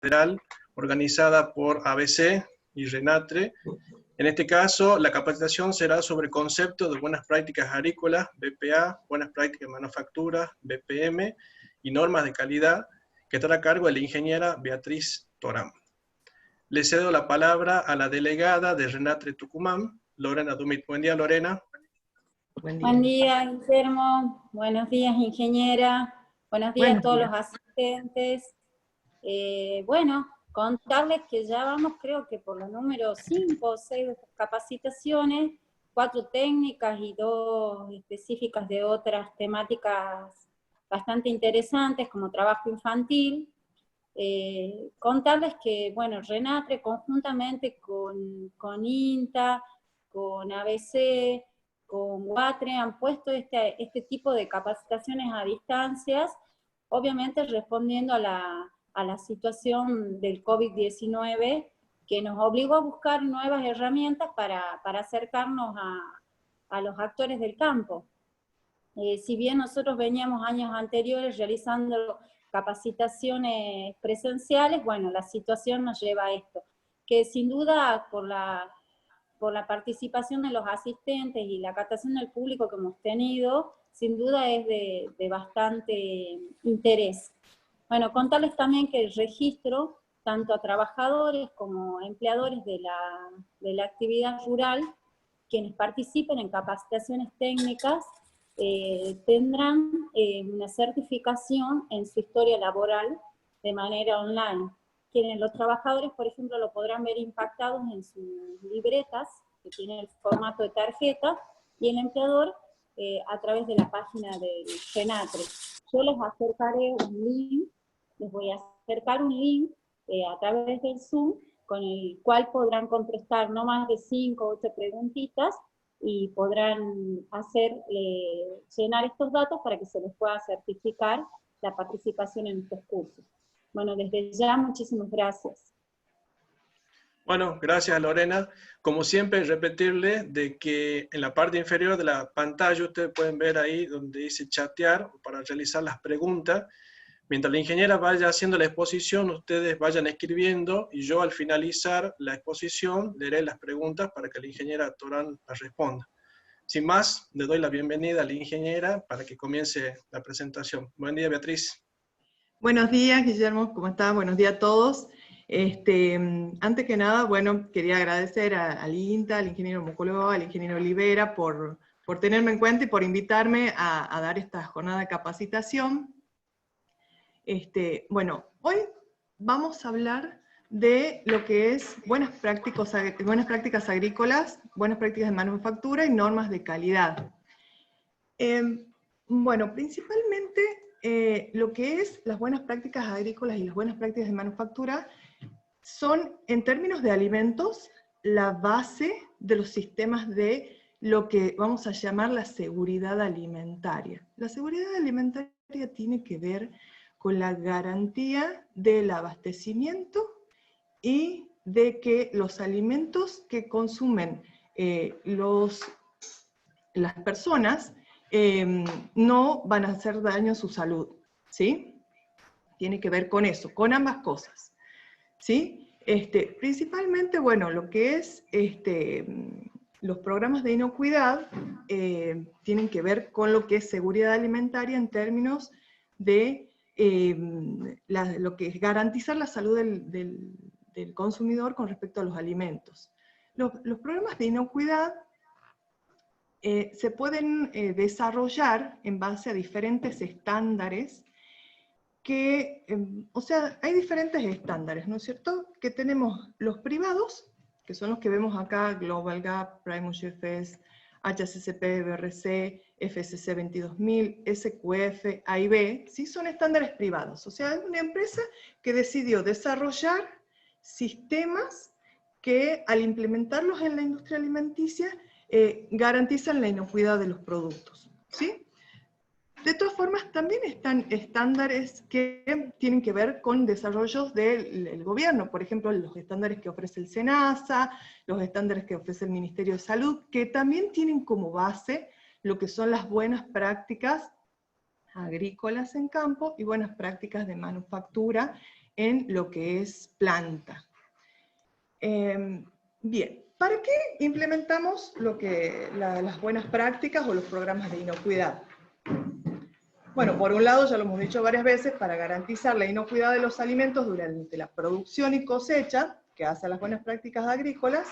federal organizada por ABC y RENATRE. En este caso, la capacitación será sobre el concepto de buenas prácticas agrícolas, BPA, buenas prácticas de manufactura, BPM, y normas de calidad, que estará a cargo de la ingeniera Beatriz Torán. Le cedo la palabra a la delegada de RENATRE Tucumán, Lorena Dumit. Buen día, Lorena. Buen día, Guillermo. Buenos días, ingeniera. Buenos días a todos los asistentes. Bueno, contarles que ya vamos, creo que por los números 5 o 6 capacitaciones, 4 técnicas y 2 específicas de otras temáticas bastante interesantes, como trabajo infantil. Contarles que, bueno, RENATRE conjuntamente con INTA, con ABC, con UATRE han puesto este tipo de capacitaciones a distancias, obviamente respondiendo a la situación del COVID-19, que nos obligó a buscar nuevas herramientas para acercarnos a los actores del campo. Si bien nosotros veníamos años anteriores realizando capacitaciones presenciales, bueno, la situación nos lleva a esto, que sin duda por la participación de los asistentes y la captación del público que hemos tenido, sin duda es de bastante interés. Bueno, contarles también que el registro, tanto a trabajadores como empleadores de la actividad rural, quienes participen en capacitaciones técnicas, tendrán una certificación en su historia laboral de manera online. Los trabajadores, por ejemplo, lo podrán ver impactados en sus libretas, que tienen el formato de tarjeta, y el empleador a través de la página del RENATRE. Yo les acercaré un link, les voy a acercar un link a través del Zoom, con el cual podrán contestar no más de 5 o 8 preguntitas, y podrán llenar estos datos para que se les pueda certificar la participación en estos cursos. Bueno, desde ya, muchísimas gracias. Bueno, gracias, Lorena. Como siempre, repetirle de que en la parte inferior de la pantalla ustedes pueden ver ahí donde dice chatear para realizar las preguntas. Mientras la ingeniera vaya haciendo la exposición, ustedes vayan escribiendo y yo al finalizar la exposición leeré las preguntas para que la ingeniera Torán las responda. Sin más, le doy la bienvenida a la ingeniera para que comience la presentación. Buen día, Beatriz. Buenos días, Guillermo, ¿cómo estás? Buenos días a todos. Antes que nada, bueno, quería agradecer al INTA, al ingeniero Mocoló, al ingeniero Olivera por tenerme en cuenta y por invitarme a dar esta jornada de capacitación. Bueno, hoy vamos a hablar de lo que es buenas prácticas agrícolas, buenas prácticas de manufactura y normas de calidad. Bueno, principalmente lo que es las buenas prácticas agrícolas y las buenas prácticas de manufactura son, en términos de alimentos, la base de los sistemas de lo que vamos a llamar la seguridad alimentaria. La seguridad alimentaria tiene que ver con la garantía del abastecimiento y de que los alimentos que consumen las personas no van a hacer daño a su salud, ¿sí? Tiene que ver con eso, con ambas cosas, ¿sí? Principalmente, bueno, lo que es los programas de inocuidad tienen que ver con lo que es seguridad alimentaria en términos de lo que es garantizar la salud del consumidor con respecto a los alimentos. Los programas de inocuidad se pueden desarrollar en base a diferentes estándares que, o sea, hay diferentes estándares, ¿no es cierto? Que tenemos los privados, que son los que vemos acá, Global Gap, Primus GFS, HACCP, BRC, FSC 22000, SQF, AIB, ¿sí? Son estándares privados, o sea, es una empresa que decidió desarrollar sistemas que al implementarlos en la industria alimenticia garantizan la inocuidad de los productos, ¿sí? De todas formas, también están estándares que tienen que ver con desarrollos del gobierno, por ejemplo, los estándares que ofrece el SENASA, los estándares que ofrece el Ministerio de Salud, que también tienen como base lo que son las buenas prácticas agrícolas en campo y buenas prácticas de manufactura en lo que es planta. Bien, ¿para qué implementamos las buenas prácticas o los programas de inocuidad? Bueno, por un lado, ya lo hemos dicho varias veces, para garantizar la inocuidad de los alimentos durante la producción y cosecha, que hace las buenas prácticas agrícolas,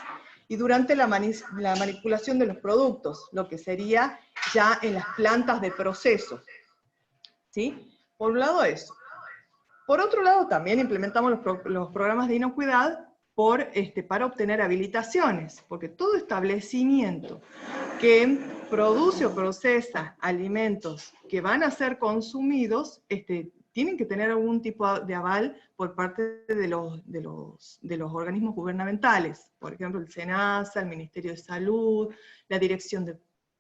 y durante la manipulación de los productos, lo que sería ya en las plantas de proceso. ¿Sí? Por un lado eso. Por otro lado, también implementamos los programas de inocuidad para obtener habilitaciones, porque todo establecimiento que produce o procesa alimentos que van a ser consumidos, tienen que tener algún tipo de aval por parte de los organismos gubernamentales, por ejemplo el SENASA, el Ministerio de Salud, la Dirección de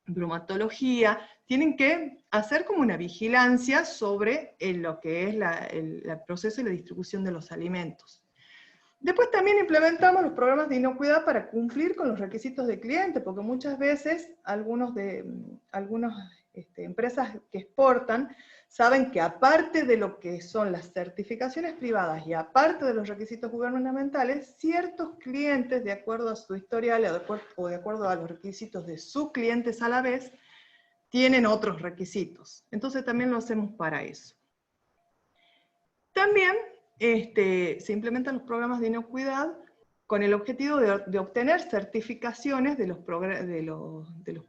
Bromatología, tienen que hacer como una vigilancia sobre lo que es el proceso y la distribución de los alimentos. Después también implementamos los programas de inocuidad para cumplir con los requisitos de cliente, porque muchas veces algunas empresas que exportan saben que aparte de lo que son las certificaciones privadas y aparte de los requisitos gubernamentales, ciertos clientes, de acuerdo a su historial o de acuerdo a los requisitos de sus clientes a la vez, tienen otros requisitos. Entonces también lo hacemos para eso. También se implementan los programas de inocuidad con el objetivo de obtener certificaciones de los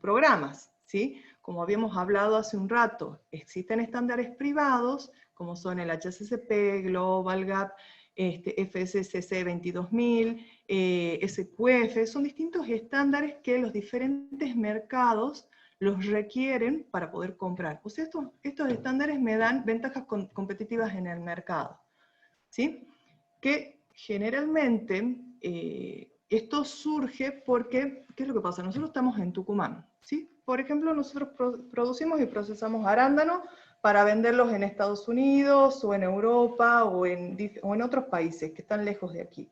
programas, ¿sí? Como habíamos hablado hace un rato, existen estándares privados, como son el HACCP, Global Gap, FSSC 22000, SQF, son distintos estándares que los diferentes mercados los requieren para poder comprar. O sea, estos estándares me dan ventajas competitivas en el mercado, ¿sí? Que generalmente esto surge porque, ¿qué es lo que pasa? Nosotros estamos en Tucumán, ¿sí? Por ejemplo, nosotros producimos y procesamos arándanos para venderlos en Estados Unidos, o en Europa, o en otros países que están lejos de aquí.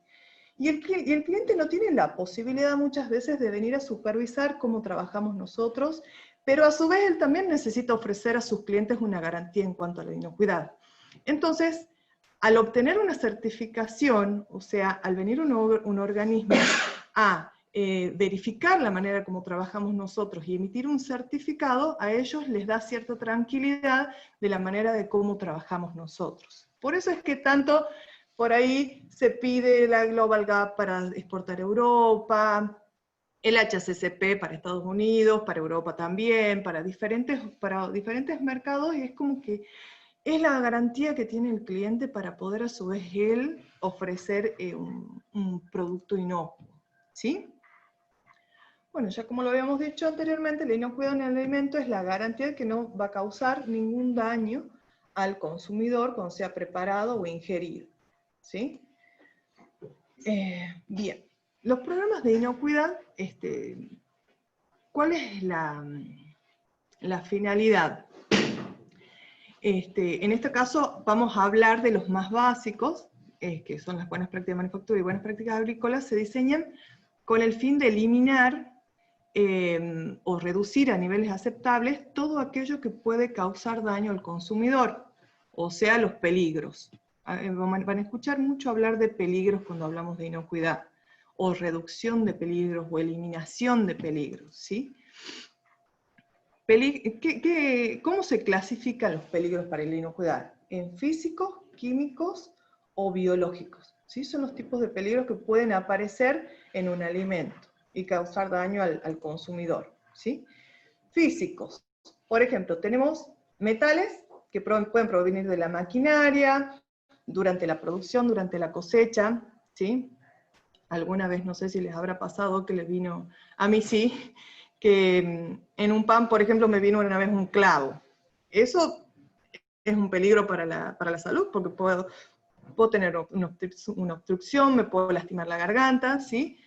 Y el cliente no tiene la posibilidad muchas veces de venir a supervisar cómo trabajamos nosotros, pero a su vez él también necesita ofrecer a sus clientes una garantía en cuanto a la inocuidad. Entonces, al obtener una certificación, o sea, al venir un organismo a verificar la manera como trabajamos nosotros y emitir un certificado, a ellos les da cierta tranquilidad de la manera de cómo trabajamos nosotros. Por eso es que tanto por ahí se pide la Global Gap para exportar a Europa, el HACCP para Estados Unidos, para Europa también, para diferentes mercados, y es como que es la garantía que tiene el cliente para poder a su vez él ofrecer un producto inocuo, ¿sí? Bueno, ya como lo habíamos dicho anteriormente, la inocuidad en el alimento es la garantía de que no va a causar ningún daño al consumidor cuando sea preparado o ingerido, ¿sí? Bien, los programas de inocuidad, ¿cuál es la finalidad? En este caso vamos a hablar de los más básicos, que son las buenas prácticas de manufactura y buenas prácticas agrícolas. Se diseñan con el fin de eliminar o reducir a niveles aceptables todo aquello que puede causar daño al consumidor, o sea, los peligros. Van a escuchar mucho hablar de peligros cuando hablamos de inocuidad, o reducción de peligros, o eliminación de peligros, ¿sí? ¿Cómo se clasifican los peligros para la inocuidad? ¿En físicos, químicos o biológicos? ¿Sí? Son los tipos de peligros que pueden aparecer en un alimento y causar daño al consumidor, ¿sí? Físicos. Por ejemplo, tenemos metales que pueden provenir de la maquinaria, durante la producción, durante la cosecha, ¿sí? Alguna vez, no sé si les habrá pasado que les vino, a mí sí, que en un pan, por ejemplo, me vino una vez un clavo. Eso es un peligro para la salud, porque puedo tener una obstrucción, me puedo lastimar la garganta, ¿sí?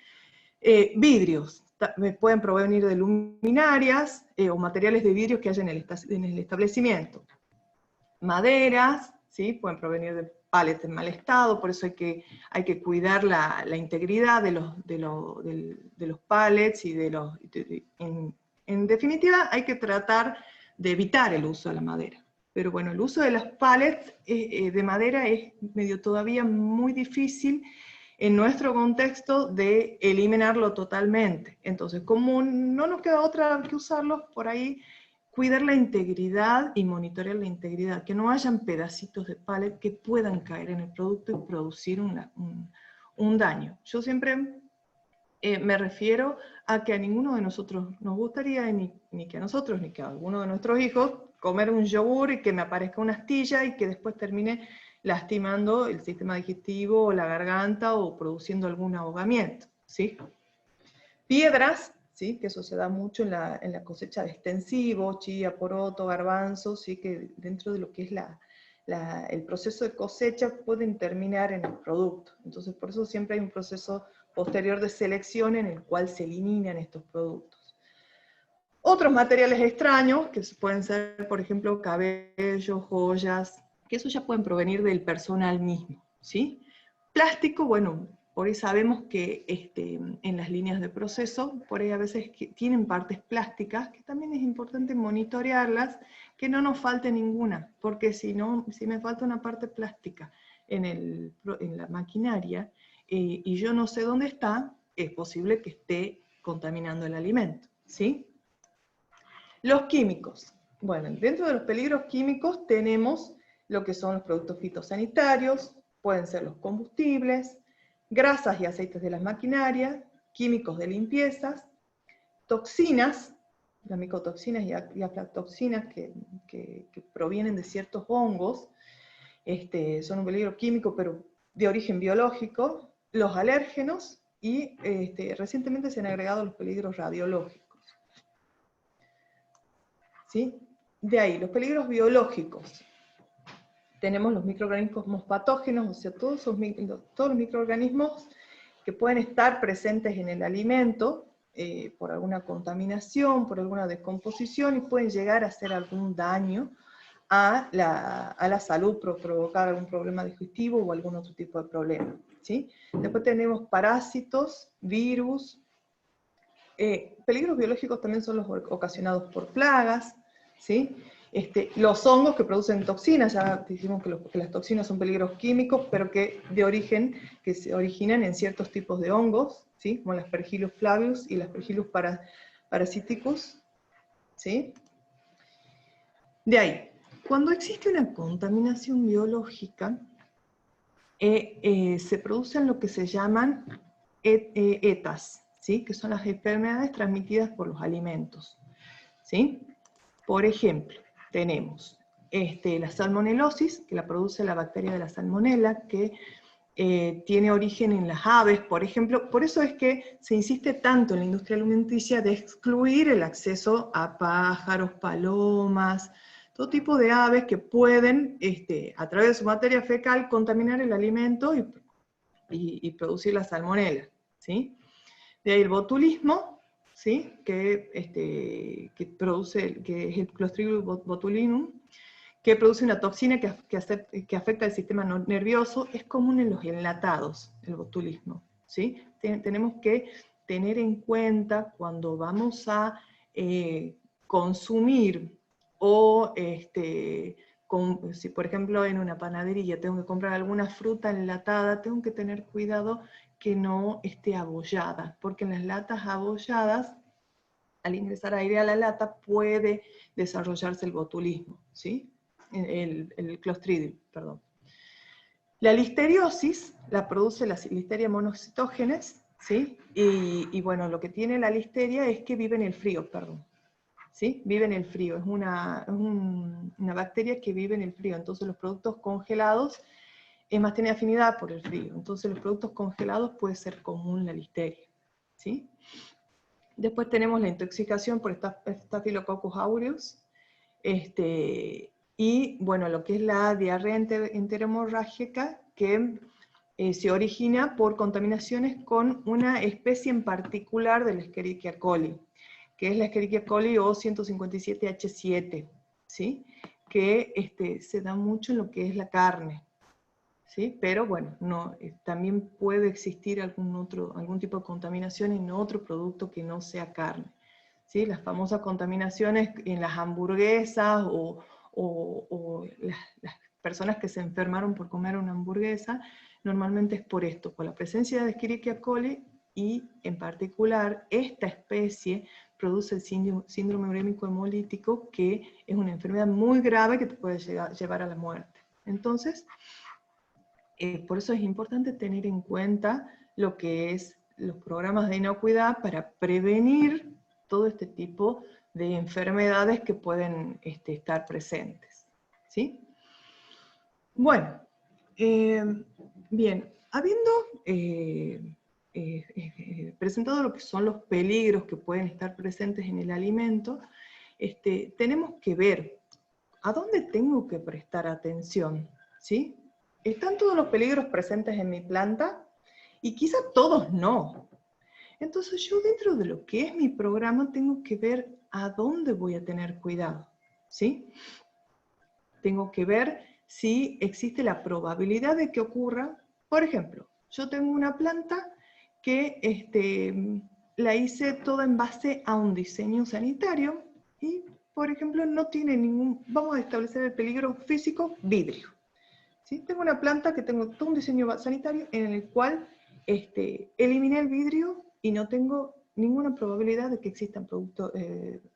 Vidrios, me pueden provenir de luminarias o materiales de vidrios que haya en el establecimiento. Maderas, ¿sí? Pueden provenir de pallets en mal estado, por eso hay que cuidar la integridad de los pallets y en definitiva hay que tratar de evitar el uso de la madera, Pero bueno, el uso de las pallets de madera es medio todavía muy difícil en nuestro contexto de eliminarlo totalmente. Entonces, como no nos queda otra que usarlos, por ahí cuidar la integridad y monitorear la integridad, que no hayan pedacitos de pallet que puedan caer en el producto y producir un daño. Yo siempre me refiero a que a ninguno de nosotros nos gustaría, ni que a nosotros, ni que a alguno de nuestros hijos, comer un yogur y que me aparezca una astilla y que después termine lastimando el sistema digestivo o la garganta o produciendo algún ahogamiento, ¿sí? Piedras, ¿sí? Que eso se da mucho en la cosecha de extensivo, chía, poroto, garbanzo, ¿sí? Que dentro de lo que es el proceso de cosecha pueden terminar en el producto. Entonces, por eso siempre hay un proceso posterior de selección en el cual se eliminan estos productos. Otros materiales extraños, que pueden ser, por ejemplo, cabellos, joyas, que eso ya pueden provenir del personal mismo, ¿sí? Plástico, bueno, por ahí sabemos que en las líneas de proceso, por ahí a veces tienen partes plásticas, que también es importante monitorearlas, que no nos falte ninguna, porque si me falta una parte plástica en la maquinaria, y yo no sé dónde está, es posible que esté contaminando el alimento, ¿sí? Los químicos. Bueno, dentro de los peligros químicos tenemos lo que son los productos fitosanitarios, pueden ser los combustibles, grasas y aceites de las maquinarias, químicos de limpiezas, toxinas, las micotoxinas y aflatoxinas que provienen de ciertos hongos, son un peligro químico, pero de origen biológico, los alérgenos y recientemente se han agregado los peligros radiológicos. ¿Sí? De ahí, los peligros biológicos. Tenemos los microorganismos patógenos, o sea, todos los microorganismos que pueden estar presentes en el alimento por alguna contaminación, por alguna descomposición, y pueden llegar a hacer algún daño a la salud, provocar algún problema digestivo o algún otro tipo de problema, ¿sí? Después tenemos parásitos, virus. Peligros biológicos también son los ocasionados por plagas, ¿sí? Los hongos que producen toxinas, ya dijimos que las toxinas son peligros químicos, pero que se originan en ciertos tipos de hongos, ¿sí? Como las Aspergillus flavius y las Aspergillus parasiticus, ¿sí? De ahí, cuando existe una contaminación biológica, se producen lo que se llaman ETAs, ¿sí? Que son las enfermedades transmitidas por los alimentos, ¿sí? Por ejemplo, tenemos la salmonelosis, que la produce la bacteria de la salmonela, que tiene origen en las aves, por ejemplo. Por eso es que se insiste tanto en la industria alimenticia de excluir el acceso a pájaros, palomas, todo tipo de aves que pueden, a través de su materia fecal, contaminar el alimento y producir la salmonela, ¿sí? De ahí el botulismo, ¿sí? que es el Clostridium botulinum, que produce una toxina que afecta el sistema nervioso. Es común en los enlatados, el botulismo, ¿sí? Tenemos que tener en cuenta cuando vamos a consumir, o si por ejemplo en una panadería tengo que comprar alguna fruta enlatada, tengo que tener cuidado que no esté abollada, porque en las latas abolladas, al ingresar aire a la lata, puede desarrollarse el botulismo, ¿sí? El Clostridium, perdón. La listeriosis la produce la Listeria monocytogenes, ¿sí? Y bueno, lo que tiene la listeria es que vive en el frío, perdón. ¿Sí? Vive en el frío, es una bacteria que vive en el frío, entonces los productos congelados, es más, tiene afinidad por el frío, entonces los productos congelados puede ser común la listeria, ¿sí? Después tenemos la intoxicación por Staphylococcus aureus, y bueno, lo que es la diarrea enteromorrágica, que se origina por contaminaciones con una especie en particular de la Escherichia coli, que es la Escherichia coli O157H7, ¿sí? Que se da mucho en lo que es la carne, ¿sí? Pero bueno, también puede existir algún tipo de contaminación en otro producto que no sea carne, ¿sí? Las famosas contaminaciones en las hamburguesas o o las personas que se enfermaron por comer una hamburguesa, normalmente es por esto, por la presencia de Escherichia coli, y en particular esta especie produce el síndrome urémico hemolítico, que es una enfermedad muy grave que te puede llevar a la muerte. Entonces, por eso es importante tener en cuenta lo que es los programas de inocuidad para prevenir todo este tipo de enfermedades que pueden estar presentes, ¿sí? Bueno, bien, habiendo presentado lo que son los peligros que pueden estar presentes en el alimento, tenemos que ver a dónde tengo que prestar atención, ¿sí? ¿Están todos los peligros presentes en mi planta? Y quizá todos no. Entonces yo dentro de lo que es mi programa tengo que ver a dónde voy a tener cuidado, ¿sí? Tengo que ver si existe la probabilidad de que ocurra. Por ejemplo, yo tengo una planta que la hice toda en base a un diseño sanitario y, por ejemplo, no tiene ningún, vamos a establecer el peligro físico, vidrio. ¿Sí? Tengo una planta que tengo todo un diseño sanitario en el cual eliminé el vidrio y no tengo ninguna probabilidad de que existan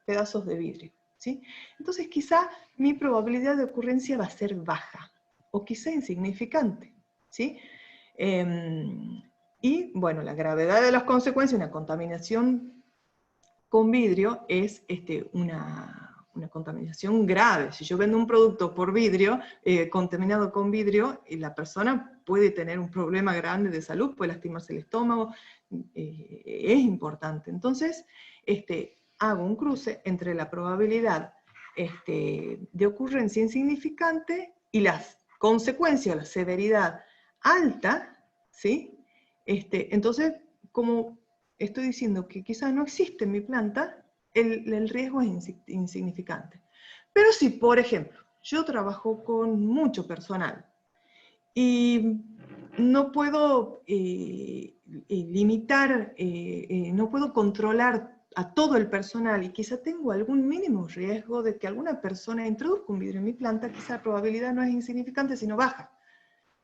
pedazos de vidrio, ¿sí? Entonces quizá mi probabilidad de ocurrencia va a ser baja, o quizá insignificante, ¿sí? Y bueno, la gravedad de las consecuencias de una contaminación con vidrio es una contaminación grave. Si yo vendo un producto por vidrio, contaminado con vidrio, la persona puede tener un problema grande de salud, puede lastimarse el estómago, es importante. Entonces, hago un cruce entre la probabilidad de ocurrencia insignificante y las consecuencias, la severidad alta, ¿sí? Entonces, como estoy diciendo que quizás no existe en mi planta, el riesgo es insignificante. Pero si, por ejemplo, yo trabajo con mucho personal y no puedo limitar, no puedo controlar a todo el personal y quizá tengo algún mínimo riesgo de que alguna persona introduzca un vidrio en mi planta, quizá la probabilidad no es insignificante, sino baja.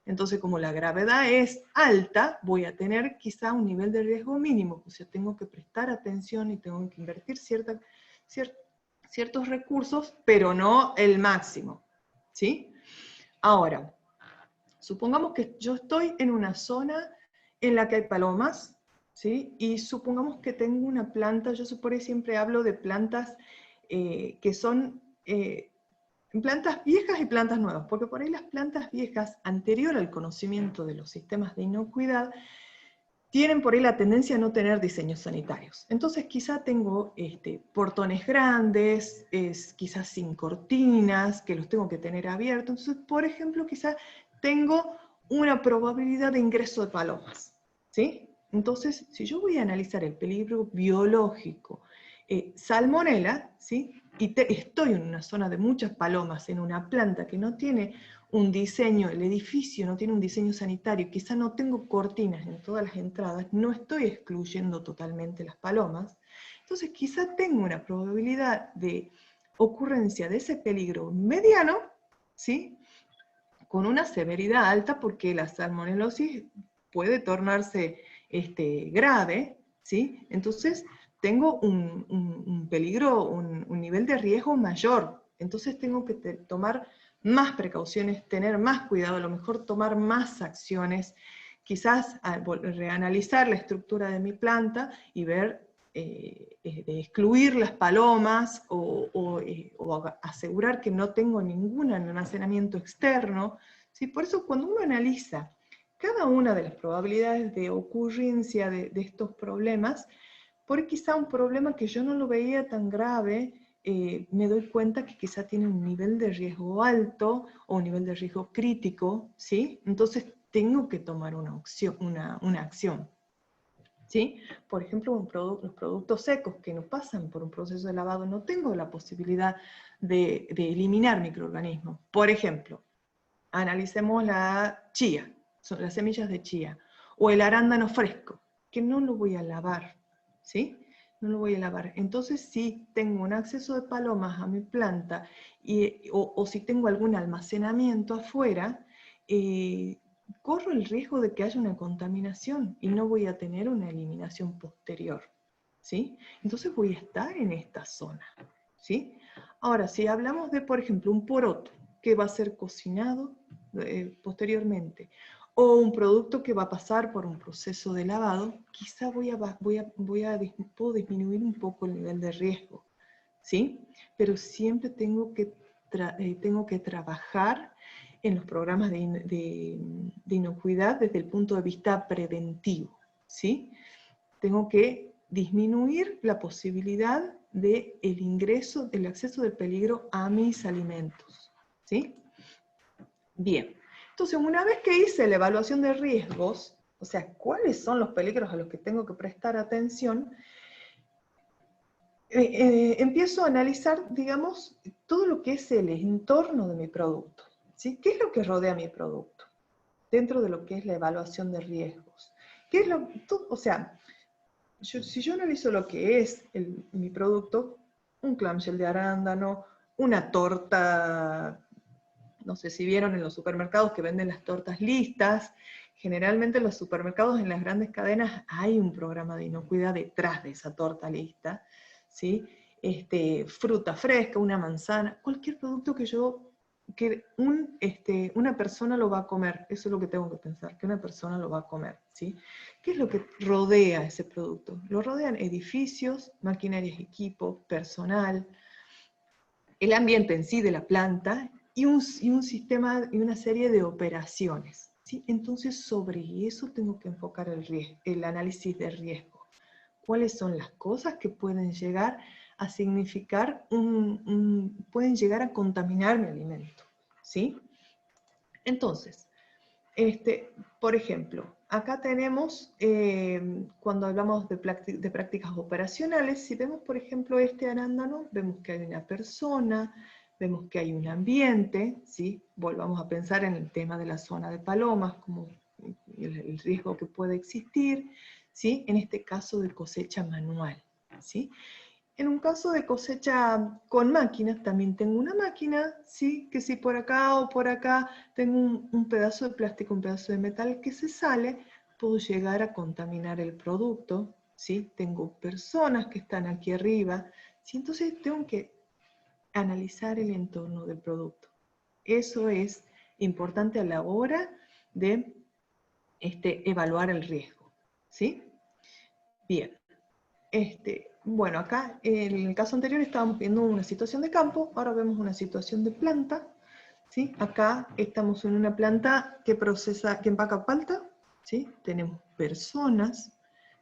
Entonces, como la gravedad es alta, voy a tener quizá un nivel de riesgo mínimo, o sea, tengo que prestar atención y tengo que invertir ciertos recursos, pero no el máximo, ¿sí? Ahora, supongamos que yo estoy en una zona en la que hay palomas, ¿sí? Y supongamos que tengo una planta, yo por ahí siempre hablo de plantas que son plantas viejas y plantas nuevas, porque por ahí las plantas viejas, anterior al conocimiento de los sistemas de inocuidad, tienen por ahí la tendencia a no tener diseños sanitarios. Entonces quizá tengo portones grandes, quizás sin cortinas, que los tengo que tener abiertos. Entonces, por ejemplo, quizá tengo una probabilidad de ingreso de palomas, ¿sí? Entonces, si yo voy a analizar el peligro biológico, salmonela, ¿sí? Y estoy en una zona de muchas palomas, en una planta que no tiene un diseño, el edificio no tiene un diseño sanitario, quizá no tengo cortinas en todas las entradas, no estoy excluyendo totalmente las palomas, entonces quizá tengo una probabilidad de ocurrencia de ese peligro mediano, ¿sí? Con una severidad alta, porque la salmonelosis puede tornarse grave, ¿sí? Entonces tengo un peligro, un nivel de riesgo mayor, entonces tengo que tomar más precauciones, tener más cuidado, a lo mejor tomar más acciones, quizás reanalizar la estructura de mi planta y ver de excluir las palomas o asegurar que no tengo ningún almacenamiento externo, ¿sí? Por eso cuando uno analiza cada una de las probabilidades de ocurrencia de estos problemas, por quizá un problema que yo no lo veía tan grave, me doy cuenta que quizá tiene un nivel de riesgo alto o un nivel de riesgo crítico, ¿sí? Entonces tengo que tomar una acción, ¿sí? Por ejemplo, los productos secos que no pasan por un proceso de lavado, no tengo la posibilidad de eliminar microorganismos. Por ejemplo, analicemos la chía, son las semillas de chía, o el arándano fresco, que no lo voy a lavar, ¿sí? no lo voy a lavar. Entonces, si tengo un acceso de palomas a mi planta o si tengo algún almacenamiento afuera, corro el riesgo de que haya una contaminación y no voy a tener una eliminación posterior, ¿sí? Entonces voy a estar en esta zona, ¿sí? Ahora, si hablamos de, por ejemplo, un poroto que va a ser cocinado posteriormente, o un producto que va a pasar por un proceso de lavado, quizá puedo disminuir un poco el nivel de riesgo, ¿sí? Pero siempre tengo que trabajar en los programas de inocuidad desde el punto de vista preventivo, ¿sí? Tengo que disminuir la posibilidad del ingreso, del acceso de peligro a mis alimentos, ¿sí? Bien. Entonces, una vez que hice la evaluación de riesgos, o sea, cuáles son los peligros a los que tengo que prestar atención, empiezo a analizar, digamos, todo lo que es el entorno de mi producto, ¿sí? ¿Qué es lo que rodea mi producto? Dentro de lo que es la evaluación de riesgos. ¿Qué es o sea, si yo analizo lo que es mi producto, un clamshell de arándano, una torta. No sé si vieron en los supermercados que venden las tortas listas. Generalmente en los supermercados, en las grandes cadenas, hay un programa de inocuidad detrás de esa torta lista, ¿sí? Fruta fresca, una manzana, cualquier producto que una persona lo va a comer. Eso es lo que tengo que pensar, que una persona lo va a comer, ¿sí? ¿Qué es lo que rodea ese producto? Lo rodean edificios, maquinarias, equipos, personal, el ambiente en sí de la planta, y un sistema y una serie de operaciones, ¿sí? Entonces, sobre eso tengo que enfocar el análisis de riesgo. ¿Cuáles son las cosas que pueden llegar a significar pueden llegar a contaminar mi alimento, ¿sí? Entonces, por ejemplo, acá tenemos, cuando hablamos de prácticas operacionales, si vemos, por ejemplo, este arándano, vemos que hay una persona, vemos que hay un ambiente, ¿sí? Volvamos a pensar en el tema de la zona de palomas, como el riesgo que puede existir, ¿sí? En este caso de cosecha manual, ¿sí? En un caso de cosecha con máquinas, también tengo una máquina, ¿sí? Que si por acá o por acá tengo un pedazo de plástico, un pedazo de metal que se sale, puedo llegar a contaminar el producto, ¿sí? Tengo personas que están aquí arriba, ¿sí? Entonces tengo que analizar el entorno del producto. Eso es importante a la hora de evaluar el riesgo, ¿sí? Bien. Bueno, acá en el caso anterior estábamos viendo una situación de campo, ahora vemos una situación de planta, ¿sí? Acá estamos en una planta que empaca palta, ¿sí? Tenemos personas,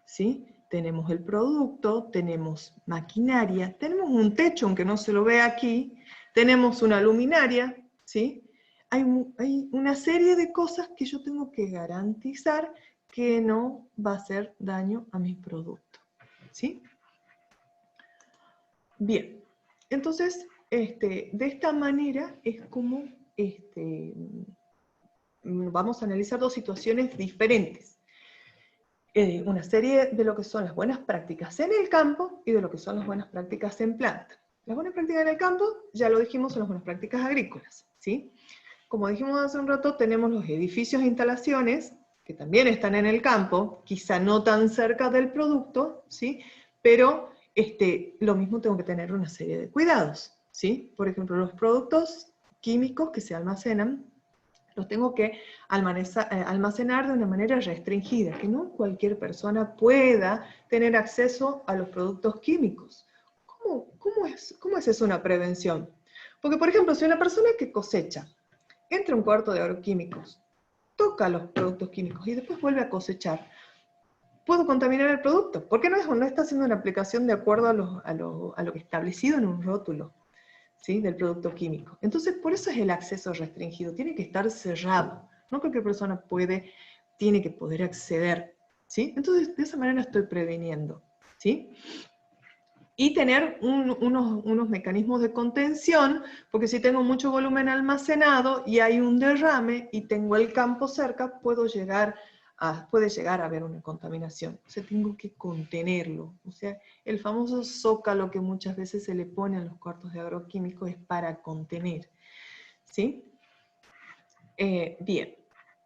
¿sí? Tenemos el producto, tenemos maquinaria, tenemos un techo, aunque no se lo ve aquí, tenemos una luminaria, ¿sí? Hay una serie de cosas que yo tengo que garantizar que no va a hacer daño a mi producto, ¿sí? Bien, entonces, de esta manera es como vamos a analizar dos situaciones diferentes. Una serie de lo que son las buenas prácticas en el campo y de lo que son las buenas prácticas en planta. Las buenas prácticas en el campo, ya lo dijimos, son las buenas prácticas agrícolas, ¿sí? Como dijimos hace un rato, tenemos los edificios e instalaciones, que también están en el campo, quizá no tan cerca del producto, ¿sí? Pero lo mismo tengo que tener una serie de cuidados, ¿sí? Por ejemplo, los productos químicos que se almacenan, los tengo que almacenar de una manera restringida, que no cualquier persona pueda tener acceso a los productos químicos. ¿Cómo es eso una prevención? Porque, por ejemplo, si una persona que cosecha entra a un cuarto de agroquímicos, toca los productos químicos y después vuelve a cosechar, puedo contaminar el producto, porque no está haciendo una aplicación de acuerdo a lo establecido en un rótulo, ¿sí? Del producto químico. Entonces, por eso es el acceso restringido, tiene que estar cerrado, no cualquier persona tiene que poder acceder, ¿sí? Entonces, de esa manera estoy previniendo, ¿sí? Y tener unos mecanismos de contención, porque si tengo mucho volumen almacenado y hay un derrame y tengo el campo cerca, puedo llegar puede llegar a haber una contaminación. O sea, tengo que contenerlo. O sea, el famoso zócalo que muchas veces se le pone a los cuartos de agroquímicos es para contener. ¿Sí? Bien.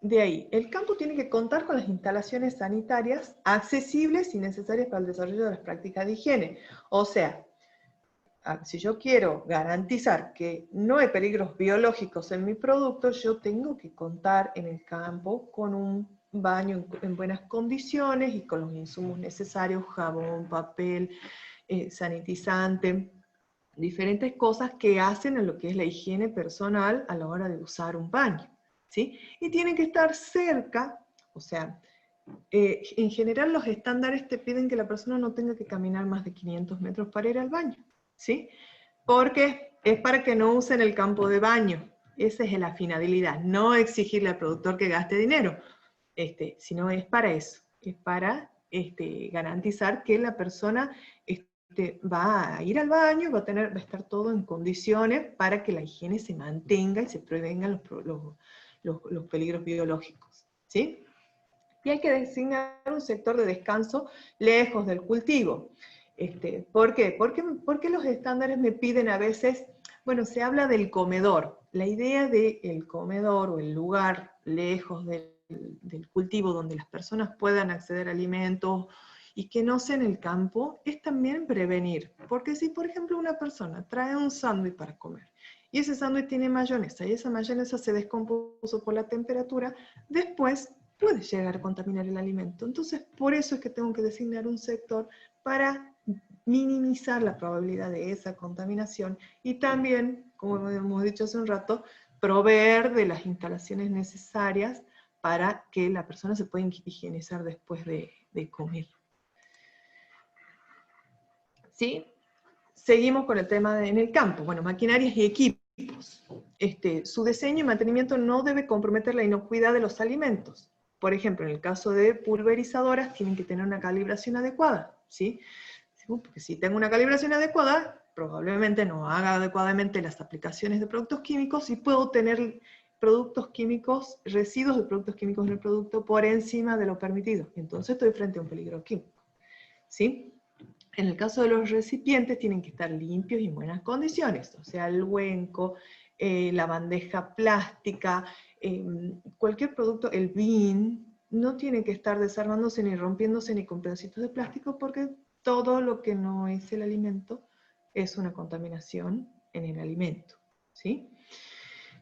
De ahí, el campo tiene que contar con las instalaciones sanitarias accesibles y necesarias para el desarrollo de las prácticas de higiene. O sea, si yo quiero garantizar que no hay peligros biológicos en mi producto, yo tengo que contar en el campo con un baño en buenas condiciones y con los insumos necesarios, jabón, papel, sanitizante, diferentes cosas que hacen a lo que es la higiene personal a la hora de usar un baño, ¿sí? Y tienen que estar cerca, o sea, en general los estándares te piden que la persona no tenga que caminar más de 500 metros para ir al baño, ¿sí? Porque es para que no usen el campo de baño. Esa es la finalidad, no exigirle al productor que gaste dinero, sino es para eso, es para garantizar que la persona va a ir al baño, va a estar todo en condiciones para que la higiene se mantenga y se prevengan los peligros biológicos, ¿sí? Y hay que designar un sector de descanso lejos del cultivo. ¿Por qué? Porque los estándares me piden a veces, bueno, se habla del comedor. La idea del comedor o el lugar lejos del cultivo donde las personas puedan acceder a alimentos y que no sea en el campo, es también prevenir. Porque si, por ejemplo, una persona trae un sándwich para comer, y ese sándwich tiene mayonesa, y esa mayonesa se descompuso por la temperatura, después puede llegar a contaminar el alimento. Entonces, por eso es que tengo que designar un sector para minimizar la probabilidad de esa contaminación y también, como hemos dicho hace un rato, proveer de las instalaciones necesarias para que la persona se pueda higienizar después de comer. ¿Sí? Seguimos con el tema en el campo. Bueno, maquinarias y equipos. Su diseño y mantenimiento no debe comprometer la inocuidad de los alimentos. Por ejemplo, en el caso de pulverizadoras, tienen que tener una calibración adecuada, ¿sí? Porque si tengo una calibración adecuada, probablemente no haga adecuadamente las aplicaciones de productos químicos y puedo tener productos químicos, residuos de productos químicos en el producto por encima de lo permitido. Entonces estoy frente a un peligro químico, ¿sí? En el caso de los recipientes, tienen que estar limpios y en buenas condiciones, o sea, el huenco, la bandeja plástica, cualquier producto, el bin, no tiene que estar desarmándose ni rompiéndose ni con pedacitos de plástico porque todo lo que no es el alimento es una contaminación en el alimento, ¿sí?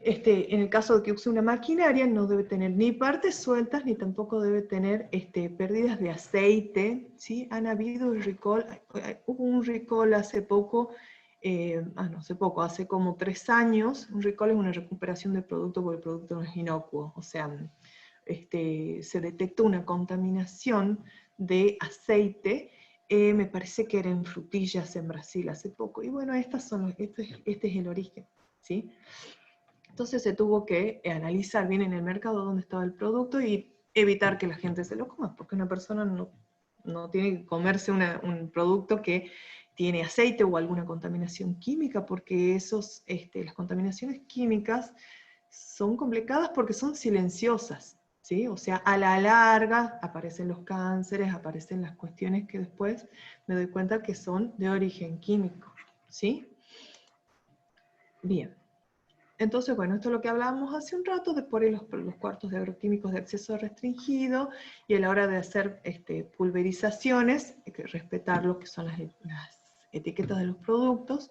En el caso de que use una maquinaria, no debe tener ni partes sueltas, ni tampoco debe tener pérdidas de aceite, ¿sí? Han habido recall, hubo un recall hace poco, hace como 3 años, un recall es una recuperación del producto porque el producto no es inocuo, o sea, se detectó una contaminación de aceite, me parece que era en frutillas en Brasil hace poco, y bueno, este es el origen, ¿sí? Entonces se tuvo que analizar bien en el mercado dónde estaba el producto y evitar que la gente se lo coma, porque una persona no tiene que comerse un producto que tiene aceite o alguna contaminación química, porque las contaminaciones químicas son complicadas porque son silenciosas, ¿sí? O sea, a la larga aparecen los cánceres, aparecen las cuestiones que después me doy cuenta que son de origen químico, ¿sí? Bien. Entonces, bueno, esto es lo que hablábamos hace un rato, de poner los cuartos de agroquímicos de acceso restringido, y a la hora de hacer pulverizaciones, hay que respetar lo que son las etiquetas de los productos,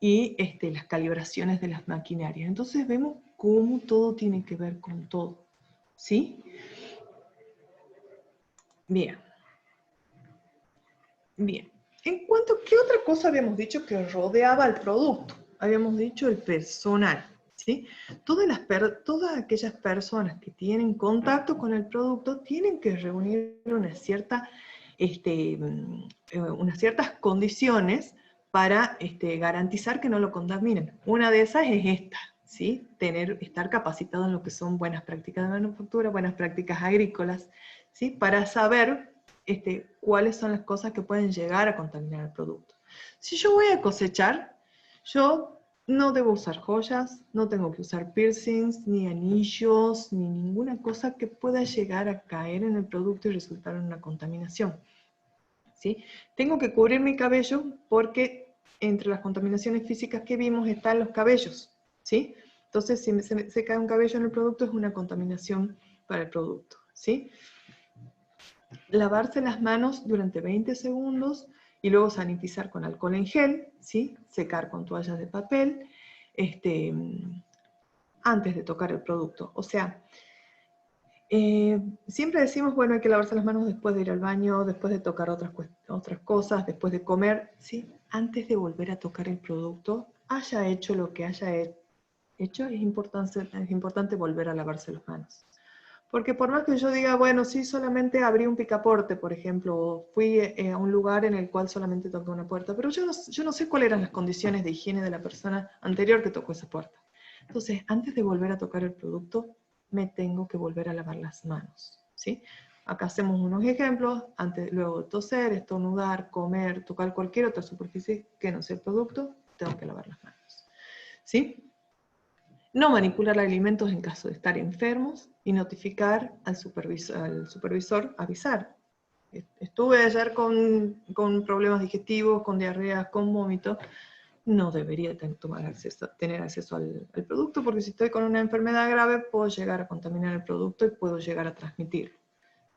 y las calibraciones de las maquinarias. Entonces vemos cómo todo tiene que ver con todo, ¿sí? Bien. Bien. En cuanto, ¿qué otra cosa habíamos dicho que rodeaba al producto? Habíamos dicho el personal, ¿sí? Todas aquellas personas que tienen contacto con el producto tienen que reunir unas ciertas condiciones para garantizar que no lo contaminen. Una de esas es esta, ¿sí? Estar capacitado en lo que son buenas prácticas de manufactura, buenas prácticas agrícolas, ¿sí? Para saber cuáles son las cosas que pueden llegar a contaminar el producto. Si yo voy a cosechar, yo No debo usar joyas, no tengo que usar piercings, ni anillos, ni ninguna cosa que pueda llegar a caer en el producto y resultar en una contaminación. ¿Sí? Tengo que cubrir mi cabello porque entre las contaminaciones físicas que vimos están los cabellos. ¿Sí? Entonces, si se cae un cabello en el producto, es una contaminación para el producto. ¿Sí? Lavarse las manos durante 20 segundos y luego sanitizar con alcohol en gel, ¿sí? Secar con toallas de papel, antes de tocar el producto. O sea, siempre decimos, bueno, hay que lavarse las manos después de ir al baño, después de tocar otras cosas, después de comer, ¿sí? Antes de volver a tocar el producto, haya hecho lo que haya hecho, es importante volver a lavarse las manos. Porque por más que yo diga, bueno, sí, solamente abrí un picaporte, por ejemplo, o fui a un lugar en el cual solamente toqué una puerta, pero yo no sé cuáles eran las condiciones de higiene de la persona anterior que tocó esa puerta. Entonces, antes de volver a tocar el producto, me tengo que volver a lavar las manos, ¿sí? Acá hacemos unos ejemplos, luego de toser, estornudar, comer, tocar cualquier otra superficie que no sea el producto, tengo que lavar las manos, ¿sí? No manipular alimentos en caso de estar enfermos y notificar al supervisor, avisar. Estuve ayer con problemas digestivos, con diarrea, con vómito, no debería tener acceso al producto, porque si estoy con una enfermedad grave, puedo llegar a contaminar el producto y puedo llegar a transmitirlo.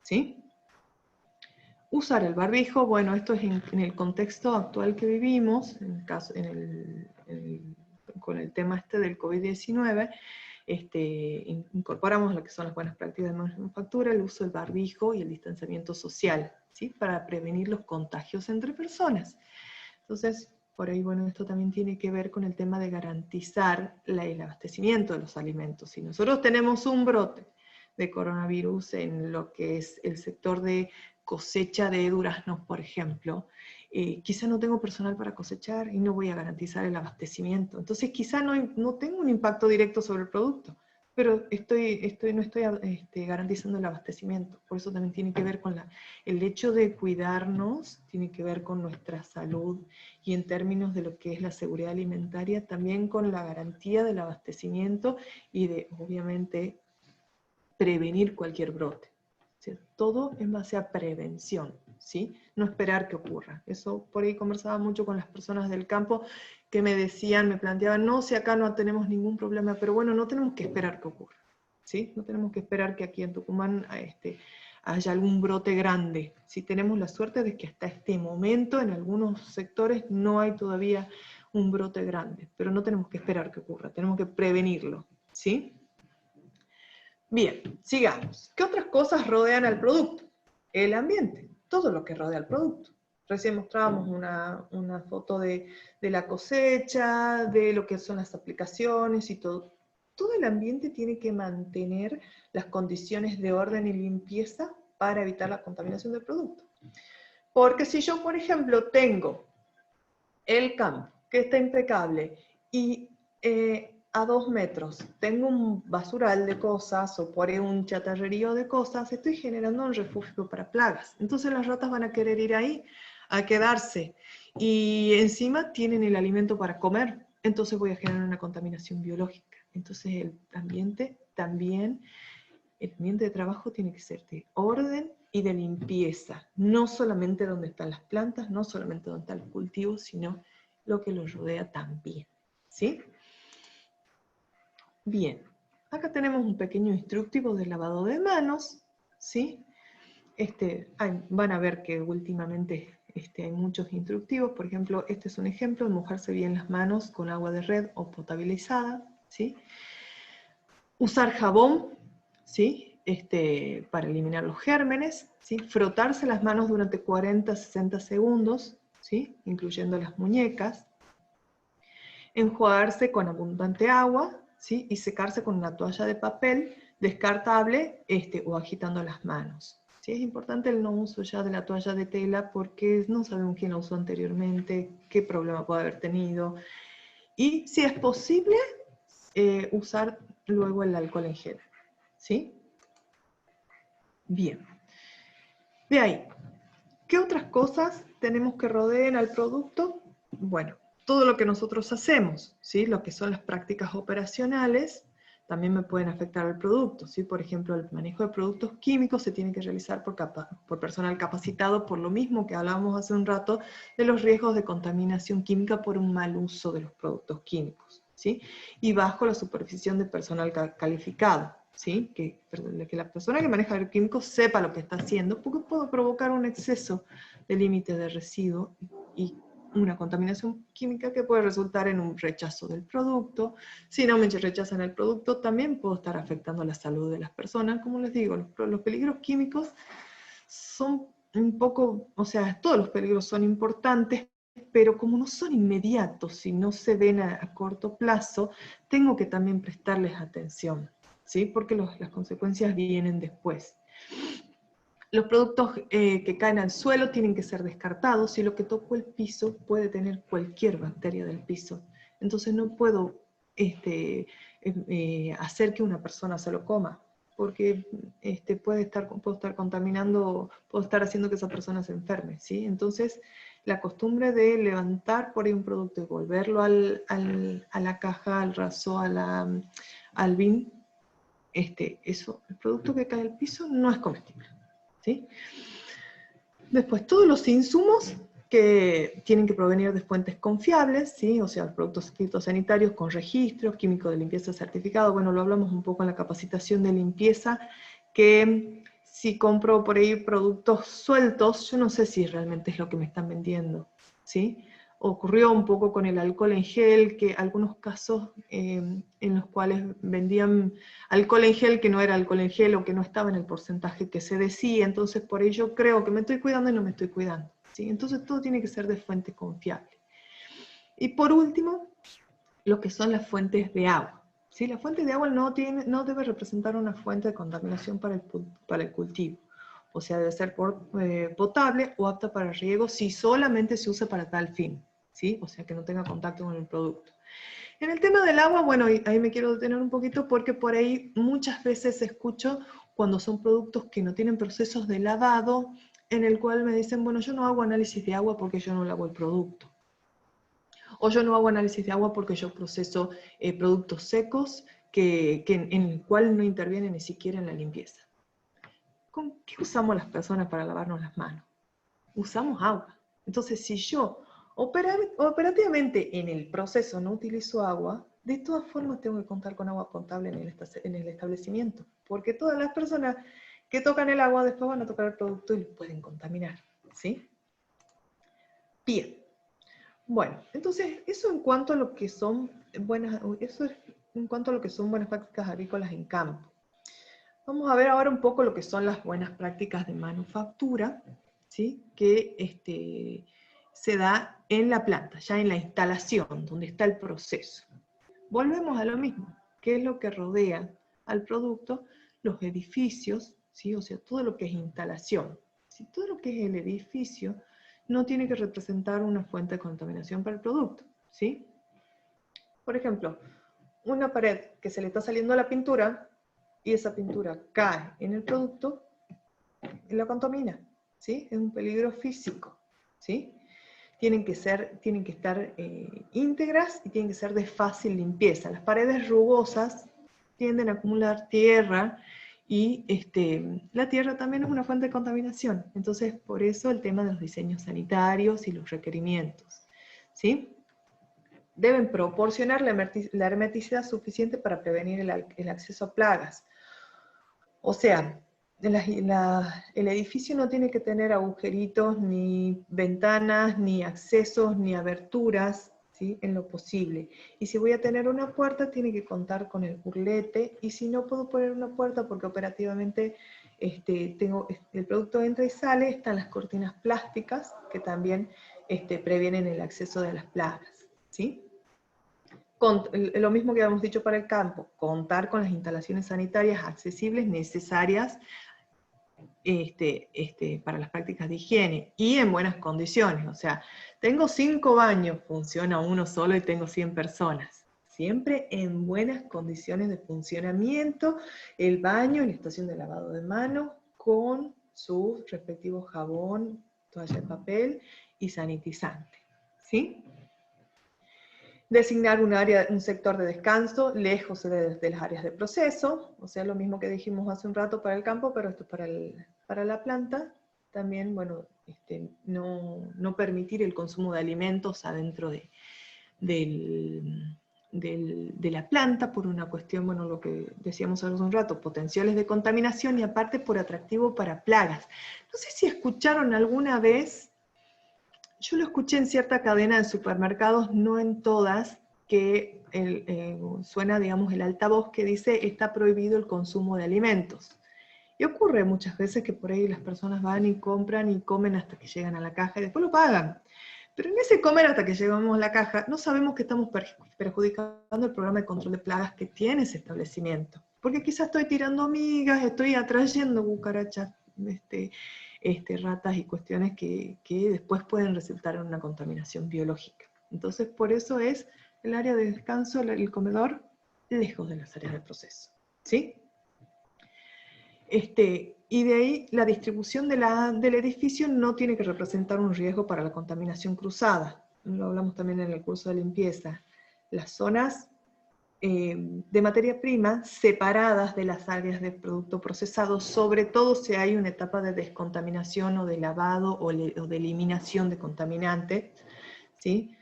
¿Sí? Usar el barbijo, bueno, esto es en el contexto actual que vivimos, con el tema del COVID-19, incorporamos lo que son las buenas prácticas de manufactura, el uso del barbijo y el distanciamiento social, ¿sí? Para prevenir los contagios entre personas. Entonces, por ahí, bueno, esto también tiene que ver con el tema de garantizar el abastecimiento de los alimentos. Si nosotros tenemos un brote de coronavirus en lo que es el sector de cosecha de duraznos, por ejemplo, quizá no tengo personal para cosechar y no voy a garantizar el abastecimiento. Entonces quizá no tengo un impacto directo sobre el producto, pero no estoy garantizando el abastecimiento. Por eso también tiene que ver con el hecho de cuidarnos, tiene que ver con nuestra salud, y en términos de lo que es la seguridad alimentaria, también con la garantía del abastecimiento y de, obviamente, prevenir cualquier brote. ¿Sí? Todo en base a prevención, ¿sí? No esperar que ocurra. Eso por ahí conversaba mucho con las personas del campo que me decían, me planteaban, no, si acá no tenemos ningún problema, pero bueno, no tenemos que esperar que ocurra, ¿sí? No tenemos que esperar que aquí en Tucumán haya algún brote grande. Si tenemos la suerte de que hasta este momento en algunos sectores no hay todavía un brote grande, pero no tenemos que esperar que ocurra, tenemos que prevenirlo, ¿sí? Bien, sigamos. ¿Qué otras cosas rodean al producto? El ambiente, todo lo que rodea al producto. Recién mostrábamos una foto de la cosecha, de lo que son las aplicaciones y todo. Todo el ambiente tiene que mantener las condiciones de orden y limpieza para evitar la contaminación del producto. Porque si yo, por ejemplo, tengo el campo que está impecable y a 2 metros tengo un basural de cosas o por ahí un chatarrerío de cosas, estoy generando un refugio para plagas. Entonces las ratas van a querer ir ahí a quedarse y encima tienen el alimento para comer, entonces voy a generar una contaminación biológica. Entonces el ambiente también, el ambiente de trabajo tiene que ser de orden y de limpieza, no solamente donde están las plantas, no solamente donde está el cultivo, sino lo que los rodea también, ¿sí? Bien, acá tenemos un pequeño instructivo de lavado de manos, ¿sí? Van a ver que últimamente hay muchos instructivos, por ejemplo, este es un ejemplo, mojarse bien las manos con agua de red o potabilizada, ¿sí? Usar jabón, ¿sí? Para eliminar los gérmenes, ¿sí? Frotarse las manos durante 40-60 segundos, ¿sí? Incluyendo las muñecas. Enjuagarse con abundante agua, ¿sí? Y secarse con una toalla de papel descartable o agitando las manos. ¿Sí? Es importante el no uso ya de la toalla de tela porque no sabemos quién la usó anteriormente, qué problema puede haber tenido. Y si es posible, usar luego el alcohol en gel. ¿Sí? Bien. De ahí, ¿qué otras cosas tenemos que rodear al producto? Bueno, todo lo que nosotros hacemos, ¿sí? Lo que son las prácticas operacionales, también me pueden afectar al producto, ¿sí? Por ejemplo, el manejo de productos químicos se tiene que realizar por personal capacitado, por lo mismo que hablábamos hace un rato de los riesgos de contaminación química por un mal uso de los productos químicos, ¿sí? Y bajo la supervisión de personal calificado, ¿sí? Que la persona que maneja el químico sepa lo que está haciendo, porque puede provocar un exceso de límite de residuo y una contaminación química que puede resultar en un rechazo del producto. Si no me rechazan el producto, también puedo estar afectando la salud de las personas. Como les digo, los peligros químicos son un poco, o sea, todos los peligros son importantes, pero como no son inmediatos y no se ven a corto plazo, tengo que también prestarles atención, ¿sí? Porque las consecuencias vienen después. Los productos que caen al suelo tienen que ser descartados. Si lo que tocó el piso puede tener cualquier bacteria del piso. Entonces no puedo hacer que una persona se lo coma, porque puedo estar contaminando, puedo estar haciendo que esa persona se enferme, ¿sí? Entonces, la costumbre de levantar por ahí un producto y volverlo a la caja, al raso, al bin, el producto que cae al piso no es comestible, ¿sí? Después, todos los insumos que tienen que provenir de fuentes confiables, ¿sí? O sea, productos fitosanitarios con registros, químicos de limpieza certificado, bueno, lo hablamos un poco en la capacitación de limpieza, que si compro por ahí productos sueltos, yo no sé si realmente es lo que me están vendiendo, ¿sí? Ocurrió un poco con el alcohol en gel, que algunos casos en los cuales vendían alcohol en gel que no era alcohol en gel o que no estaba en el porcentaje que se decía, entonces por ello creo que me estoy cuidando y no me estoy cuidando, ¿sí? Entonces todo tiene que ser de fuente confiable. Y por último, lo que son las fuentes de agua, ¿sí? La fuente de agua no debe representar una fuente de contaminación para el cultivo. O sea, debe ser potable o apta para riego si solamente se usa para tal fin, ¿sí? O sea, que no tenga contacto con el producto. En el tema del agua, bueno, ahí me quiero detener un poquito porque por ahí muchas veces escucho cuando son productos que no tienen procesos de lavado, en el cual me dicen, bueno, yo no hago análisis de agua porque yo no lavo el producto. O yo no hago análisis de agua porque yo proceso productos secos en el cual no intervienen ni siquiera en la limpieza. ¿Con qué usamos las personas para lavarnos las manos? Usamos agua. Entonces, si yo operativamente en el proceso no utilizo agua, de todas formas tengo que contar con agua potable en el establecimiento, porque todas las personas que tocan el agua después van a tocar el producto y lo pueden contaminar, ¿sí? Bien. Bueno, entonces, eso en cuanto a lo que son buenas prácticas agrícolas en campo. Vamos a ver ahora un poco lo que son las buenas prácticas de manufactura, ¿sí? Que se da en la planta, ya en la instalación, donde está el proceso. Volvemos a lo mismo, ¿qué es lo que rodea al producto? Los edificios, ¿sí? O sea, todo lo que es instalación. Si todo lo que es el edificio no tiene que representar una fuente de contaminación para el producto, ¿sí? Por ejemplo, una pared que se le está saliendo la pintura y esa pintura cae en el producto, la contamina, ¿sí? Es un peligro físico, ¿sí? Tienen que estar íntegras y tienen que ser de fácil limpieza. Las paredes rugosas tienden a acumular tierra y la tierra también es una fuente de contaminación. Entonces, por eso el tema de los diseños sanitarios y los requerimientos, ¿sí? Deben proporcionar la hermeticidad suficiente para prevenir el acceso a plagas. O sea, el edificio no tiene que tener agujeritos, ni ventanas, ni accesos, ni aberturas, ¿sí? En lo posible. Y si voy a tener una puerta, tiene que contar con el burlete, y si no puedo poner una puerta porque operativamente el producto entra y sale, están las cortinas plásticas que también previenen el acceso de las plagas, ¿sí? Lo mismo que habíamos dicho para el campo, contar con las instalaciones sanitarias accesibles necesarias para las prácticas de higiene y en buenas condiciones. O sea, tengo 5 baños, funciona uno solo y tengo 100 personas. Siempre en buenas condiciones de funcionamiento, el baño y la estación de lavado de manos con su respectivo jabón, toalla de papel y sanitizante, ¿sí? Designar un sector de descanso lejos de las áreas de proceso, o sea, lo mismo que dijimos hace un rato para el campo, pero esto para la planta. También, bueno, no permitir el consumo de alimentos adentro de la planta por una cuestión, bueno, lo que decíamos hace un rato, potenciales de contaminación y aparte por atractivo para plagas. No sé si escucharon alguna vez, yo lo escuché en cierta cadena de supermercados, no en todas, que suena, digamos, el altavoz que dice está prohibido el consumo de alimentos. Y ocurre muchas veces que por ahí las personas van y compran y comen hasta que llegan a la caja y después lo pagan. Pero en ese comer hasta que llegamos a la caja, no sabemos que estamos perjudicando el programa de control de plagas que tiene ese establecimiento. Porque quizás estoy tirando migas, estoy atrayendo cucarachas, ratas y cuestiones que después pueden resultar en una contaminación biológica. Entonces, por eso es el área de descanso, el comedor, lejos de las áreas de proceso. ¿Sí? Y de ahí la distribución del edificio no tiene que representar un riesgo para la contaminación cruzada. Lo hablamos también en el curso de limpieza. Las zonas de materia prima separadas de las áreas de producto procesado, sobre todo si hay una etapa de descontaminación o de lavado o de eliminación de contaminantes, ¿sí?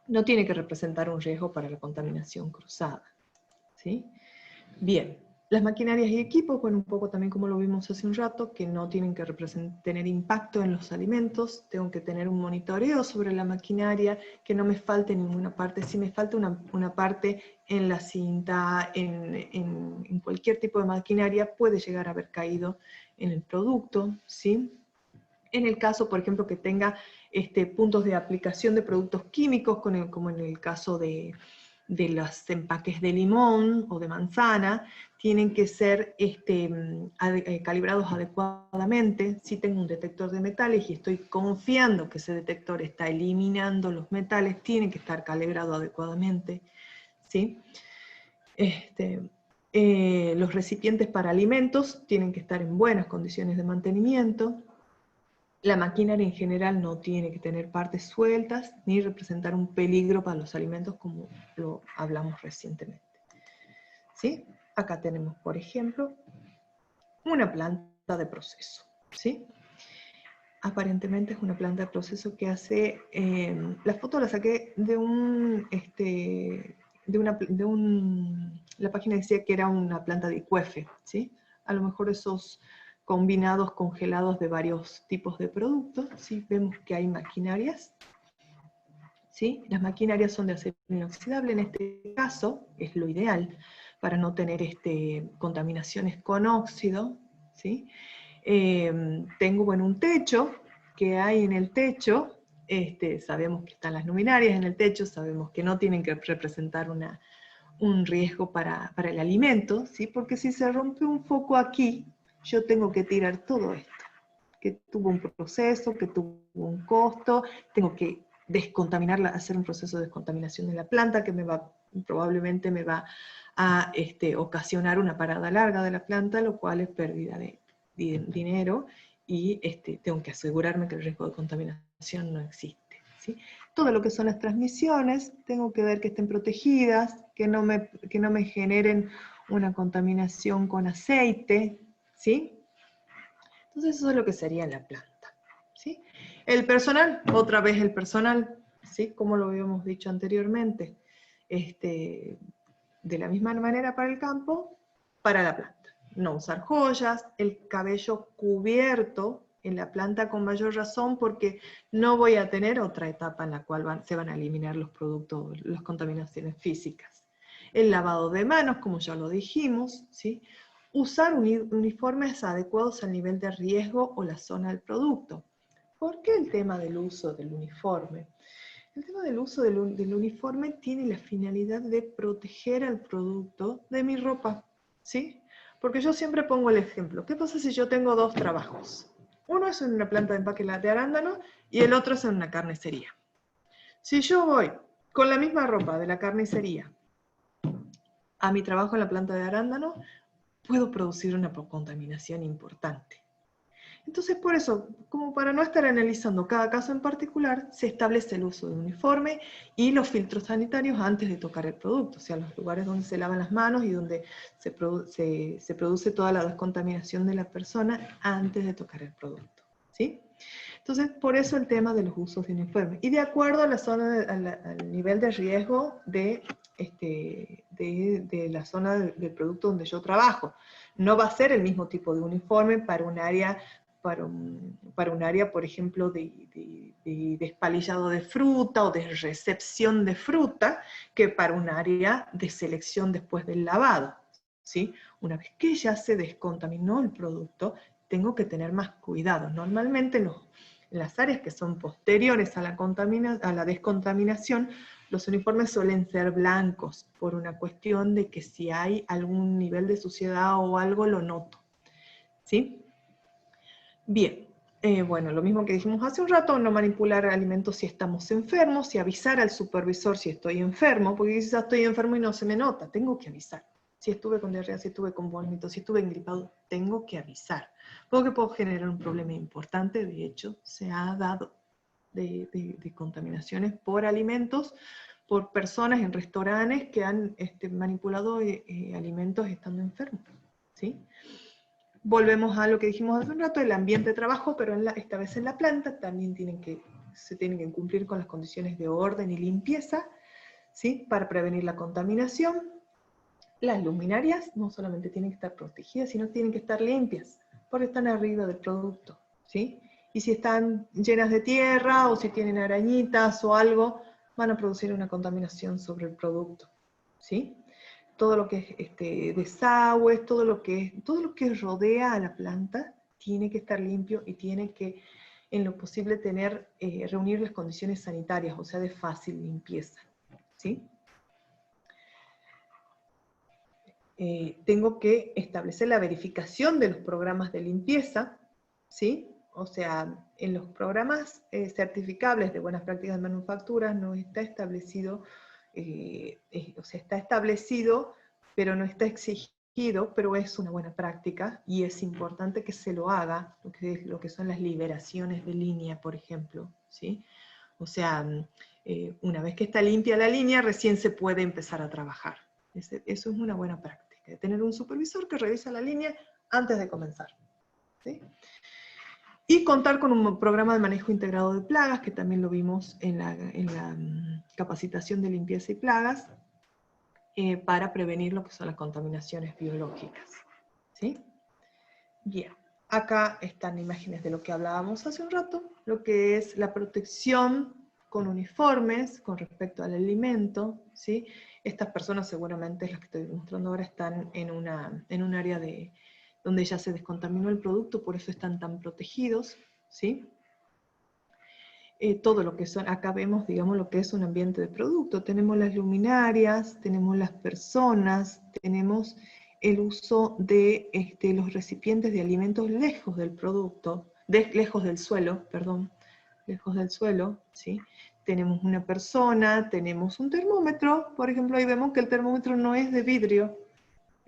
No tiene que representar un riesgo para la contaminación cruzada. ¿Sí? Bien, las maquinarias y equipos, bueno, un poco también como lo vimos hace un rato, que no tienen que tener impacto en los alimentos, tengo que tener un monitoreo sobre la maquinaria, que no me falte ninguna parte. Si me falta una parte en la cinta, en cualquier tipo de maquinaria, puede llegar a haber caído en el producto, ¿sí? En el caso, por ejemplo, que tenga puntos de aplicación de productos químicos, como en el caso de los empaques de limón o de manzana, tienen que ser calibrados adecuadamente. Si tengo un detector de metales y estoy confiando que ese detector está eliminando los metales, tiene que estar calibrado adecuadamente, ¿sí? Los recipientes para alimentos tienen que estar en buenas condiciones de mantenimiento. La maquinaria en general no tiene que tener partes sueltas ni representar un peligro para los alimentos como lo hablamos recientemente. ¿Sí? Acá tenemos, por ejemplo, una planta de proceso. ¿Sí? Aparentemente es una planta de proceso que hace... la foto la saqué la página decía que era una planta de IQF, ¿sí? A lo mejor esos combinados congelados de varios tipos de productos, ¿sí? Vemos que hay maquinarias, ¿sí? Las maquinarias son de acero inoxidable, en este caso es lo ideal para no tener contaminaciones con óxido, ¿sí? Tengo, bueno, un techo, que hay en el techo, sabemos que están las luminarias en el techo, sabemos que no tienen que representar un riesgo para el alimento, ¿sí? Porque si se rompe un foco aquí, yo tengo que tirar todo esto, que tuvo un proceso, que tuvo un costo, tengo que descontaminarla, hacer un proceso de descontaminación de la planta que probablemente me va a ocasionar una parada larga de la planta, lo cual es pérdida de dinero, y tengo que asegurarme que el riesgo de contaminación no existe, ¿sí? Todo lo que son las transmisiones, tengo que ver que estén protegidas, que no me generen una contaminación con aceite, ¿sí? Entonces eso es lo que sería la planta, ¿sí? El personal, otra vez el personal, ¿sí? Como lo habíamos dicho anteriormente, de la misma manera para el campo, para la planta. No usar joyas, el cabello cubierto en la planta con mayor razón, porque no voy a tener otra etapa en la cual se van a eliminar los productos, las contaminaciones físicas. El lavado de manos, como ya lo dijimos, ¿sí? Usar uniformes adecuados al nivel de riesgo o la zona del producto. ¿Por qué el tema del uso del uniforme? El tema del uso del uniforme tiene la finalidad de proteger al producto de mi ropa, ¿sí? Porque yo siempre pongo el ejemplo. ¿Qué pasa si yo tengo dos trabajos? Uno es en una planta de empaque de arándano y el otro es en una carnicería. Si yo voy con la misma ropa de la carnicería a mi trabajo en la planta de arándano, puedo producir una contaminación importante. Entonces, por eso, como para no estar analizando cada caso en particular, se establece el uso de uniforme y los filtros sanitarios antes de tocar el producto, o sea, los lugares donde se lavan las manos y donde se produce toda la descontaminación de la persona antes de tocar el producto, ¿sí? Entonces, por eso el tema de los usos de uniforme. Y de acuerdo a la zona, al nivel de riesgo de la zona del producto donde yo trabajo. No va a ser el mismo tipo de uniforme para un área, por ejemplo, de despalillado de fruta o de recepción de fruta, que para un área de selección después del lavado, ¿sí? Una vez que ya se descontaminó el producto, tengo que tener más cuidado. Normalmente en las áreas que son posteriores a la descontaminación, los uniformes suelen ser blancos, por una cuestión de que si hay algún nivel de suciedad o algo, lo noto, ¿sí? Bien, bueno, lo mismo que dijimos hace un rato, no manipular alimentos si estamos enfermos, y avisar al supervisor si estoy enfermo, porque quizás estoy enfermo y no se me nota, tengo que avisar. Si estuve con diarrea, si estuve con vómito, si estuve engripado, tengo que avisar, porque puedo generar un problema importante. De hecho, se ha dado de contaminaciones por alimentos, por personas en restaurantes que han manipulado alimentos estando enfermos, ¿sí? Volvemos a lo que dijimos hace un rato, el ambiente de trabajo, pero esta vez en la planta también se tienen que cumplir con las condiciones de orden y limpieza, ¿sí? Para prevenir la contaminación. Las luminarias no solamente tienen que estar protegidas, sino tienen que estar limpias, porque están arriba del producto, ¿sí? Y si están llenas de tierra, o si tienen arañitas o algo, van a producir una contaminación sobre el producto, ¿sí? Todo lo que es desagües, todo lo que rodea a la planta, tiene que estar limpio y tiene que, en lo posible, reunir las condiciones sanitarias, o sea, de fácil limpieza, ¿sí? Tengo que establecer la verificación de los programas de limpieza, ¿sí? O sea, en los programas certificables de buenas prácticas de manufactura no está establecido, o sea, está establecido, pero no está exigido, pero es una buena práctica, y es importante que se lo haga, lo que son las liberaciones de línea, por ejemplo, ¿sí? O sea, una vez que está limpia la línea, recién se puede empezar a trabajar. Eso es una buena práctica, de tener un supervisor que revisa la línea antes de comenzar, ¿sí? Y contar con un programa de manejo integrado de plagas, que también lo vimos en la capacitación de limpieza y plagas, para prevenir lo que son las contaminaciones biológicas, ¿sí? Bien, acá están imágenes de lo que hablábamos hace un rato, lo que es la protección con uniformes con respecto al alimento, ¿sí? Estas personas, seguramente las que estoy mostrando ahora, están en un área donde ya se descontaminó el producto, por eso están tan protegidos, ¿sí? Todo lo que son, acá vemos, digamos, lo que es un ambiente de producto. Tenemos las luminarias, tenemos las personas, tenemos el uso de los recipientes de alimentos lejos del producto, lejos del suelo, perdón, lejos del suelo, ¿sí? Tenemos una persona, tenemos un termómetro, por ejemplo, ahí vemos que el termómetro no es de vidrio.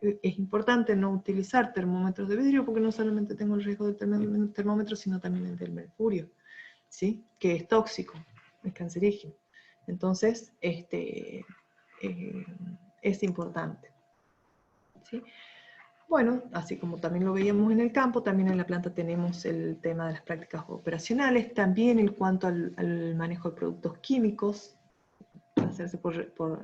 Es importante no utilizar termómetros de vidrio, porque no solamente tengo el riesgo del termómetro, sino también el del mercurio, ¿sí? Que es tóxico, es cancerígeno. Entonces, es importante, ¿sí? Bueno, así como también lo veíamos en el campo, también en la planta tenemos el tema de las prácticas operacionales, también en cuanto al manejo de productos químicos,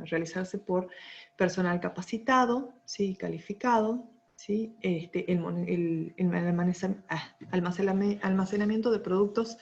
realizarse por personal capacitado, ¿sí? Calificado, ¿sí? El almacenamiento de productos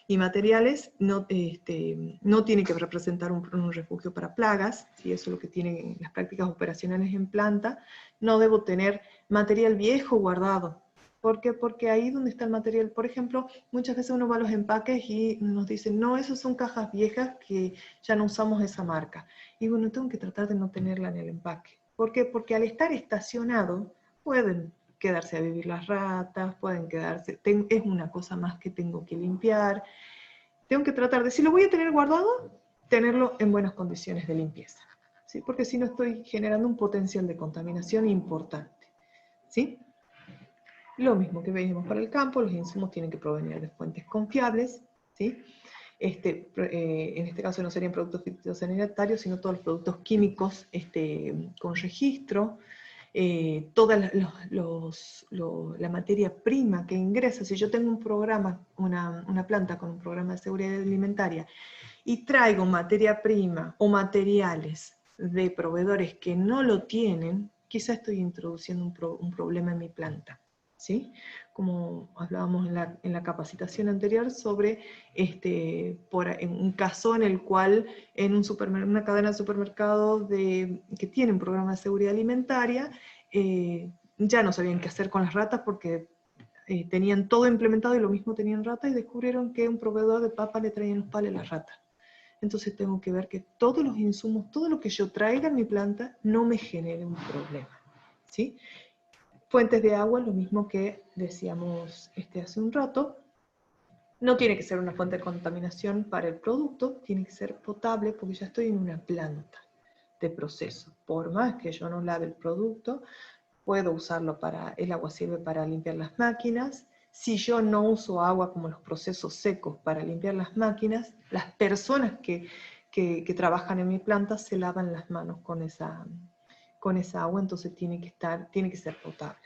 y materiales no tiene que representar un refugio para plagas, ¿sí? Eso es lo que tienen las prácticas operacionales en planta. No debo tener material viejo guardado. ¿Por qué? Porque ahí donde está el material, por ejemplo, muchas veces uno va a los empaques y nos dicen, no, esas son cajas viejas que ya no usamos esa marca. Y bueno, tengo que tratar de no tenerla en el empaque. ¿Por qué? Porque al estar estacionado, pueden quedarse a vivir las ratas, pueden quedarse, es una cosa más que tengo que limpiar. Tengo que tratar de, si lo voy a tener guardado, tenerlo en buenas condiciones de limpieza, ¿sí? Porque si no estoy generando un potencial de contaminación importante, ¿sí? Lo mismo que veíamos para el campo, los insumos tienen que provenir de fuentes confiables, ¿sí? En este caso no serían productos fitosanitarios, sino todos los productos químicos con registro, toda la materia prima que ingresa. Si yo tengo un programa, una planta con un programa de seguridad alimentaria, y traigo materia prima o materiales de proveedores que no lo tienen, quizá estoy introduciendo un problema en mi planta, ¿sí? Como hablábamos en la capacitación anterior sobre en un caso en el cual en una cadena de supermercados que tiene un programa de seguridad alimentaria, ya no sabían qué hacer con las ratas porque tenían todo implementado y lo mismo tenían ratas, y descubrieron que un proveedor de papa le traía en los palos las ratas. Entonces tengo que ver que todos los insumos, todo lo que yo traiga en mi planta, no me genere un problema, ¿sí? Fuentes de agua, lo mismo que decíamos hace un rato, no tiene que ser una fuente de contaminación para el producto, tiene que ser potable porque ya estoy en una planta de proceso. Por más que yo no lave el producto, puedo usarlo el agua sirve para limpiar las máquinas. Si yo no uso agua como los procesos secos para limpiar las máquinas, las personas que trabajan en mi planta se lavan las manos con esa agua, entonces tiene que ser potable,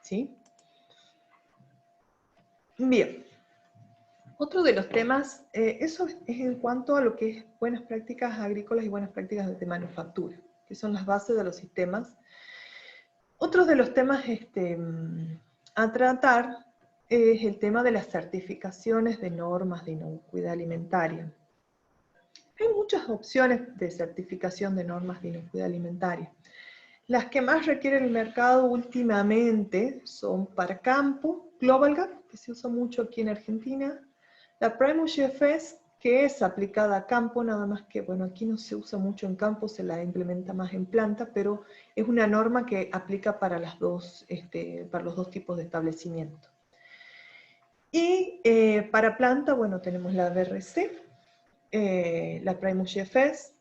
¿sí? Bien. Otro de los temas, eso es en cuanto a lo que es buenas prácticas agrícolas y buenas prácticas de manufactura, que son las bases de los sistemas. Otro de los temas a tratar es el tema de las certificaciones de normas de inocuidad alimentaria. Hay muchas opciones de certificación de normas de inocuidad alimentaria. Las que más requiere el mercado últimamente son para campo, Global Gap, que se usa mucho aquí en Argentina, la Primus GFS, que es aplicada a campo, nada más que, bueno, aquí no se usa mucho en campo, se la implementa más en planta, pero es una norma que aplica para los dos tipos de establecimiento. Y para planta, bueno, tenemos la BRC, la Primus GFS,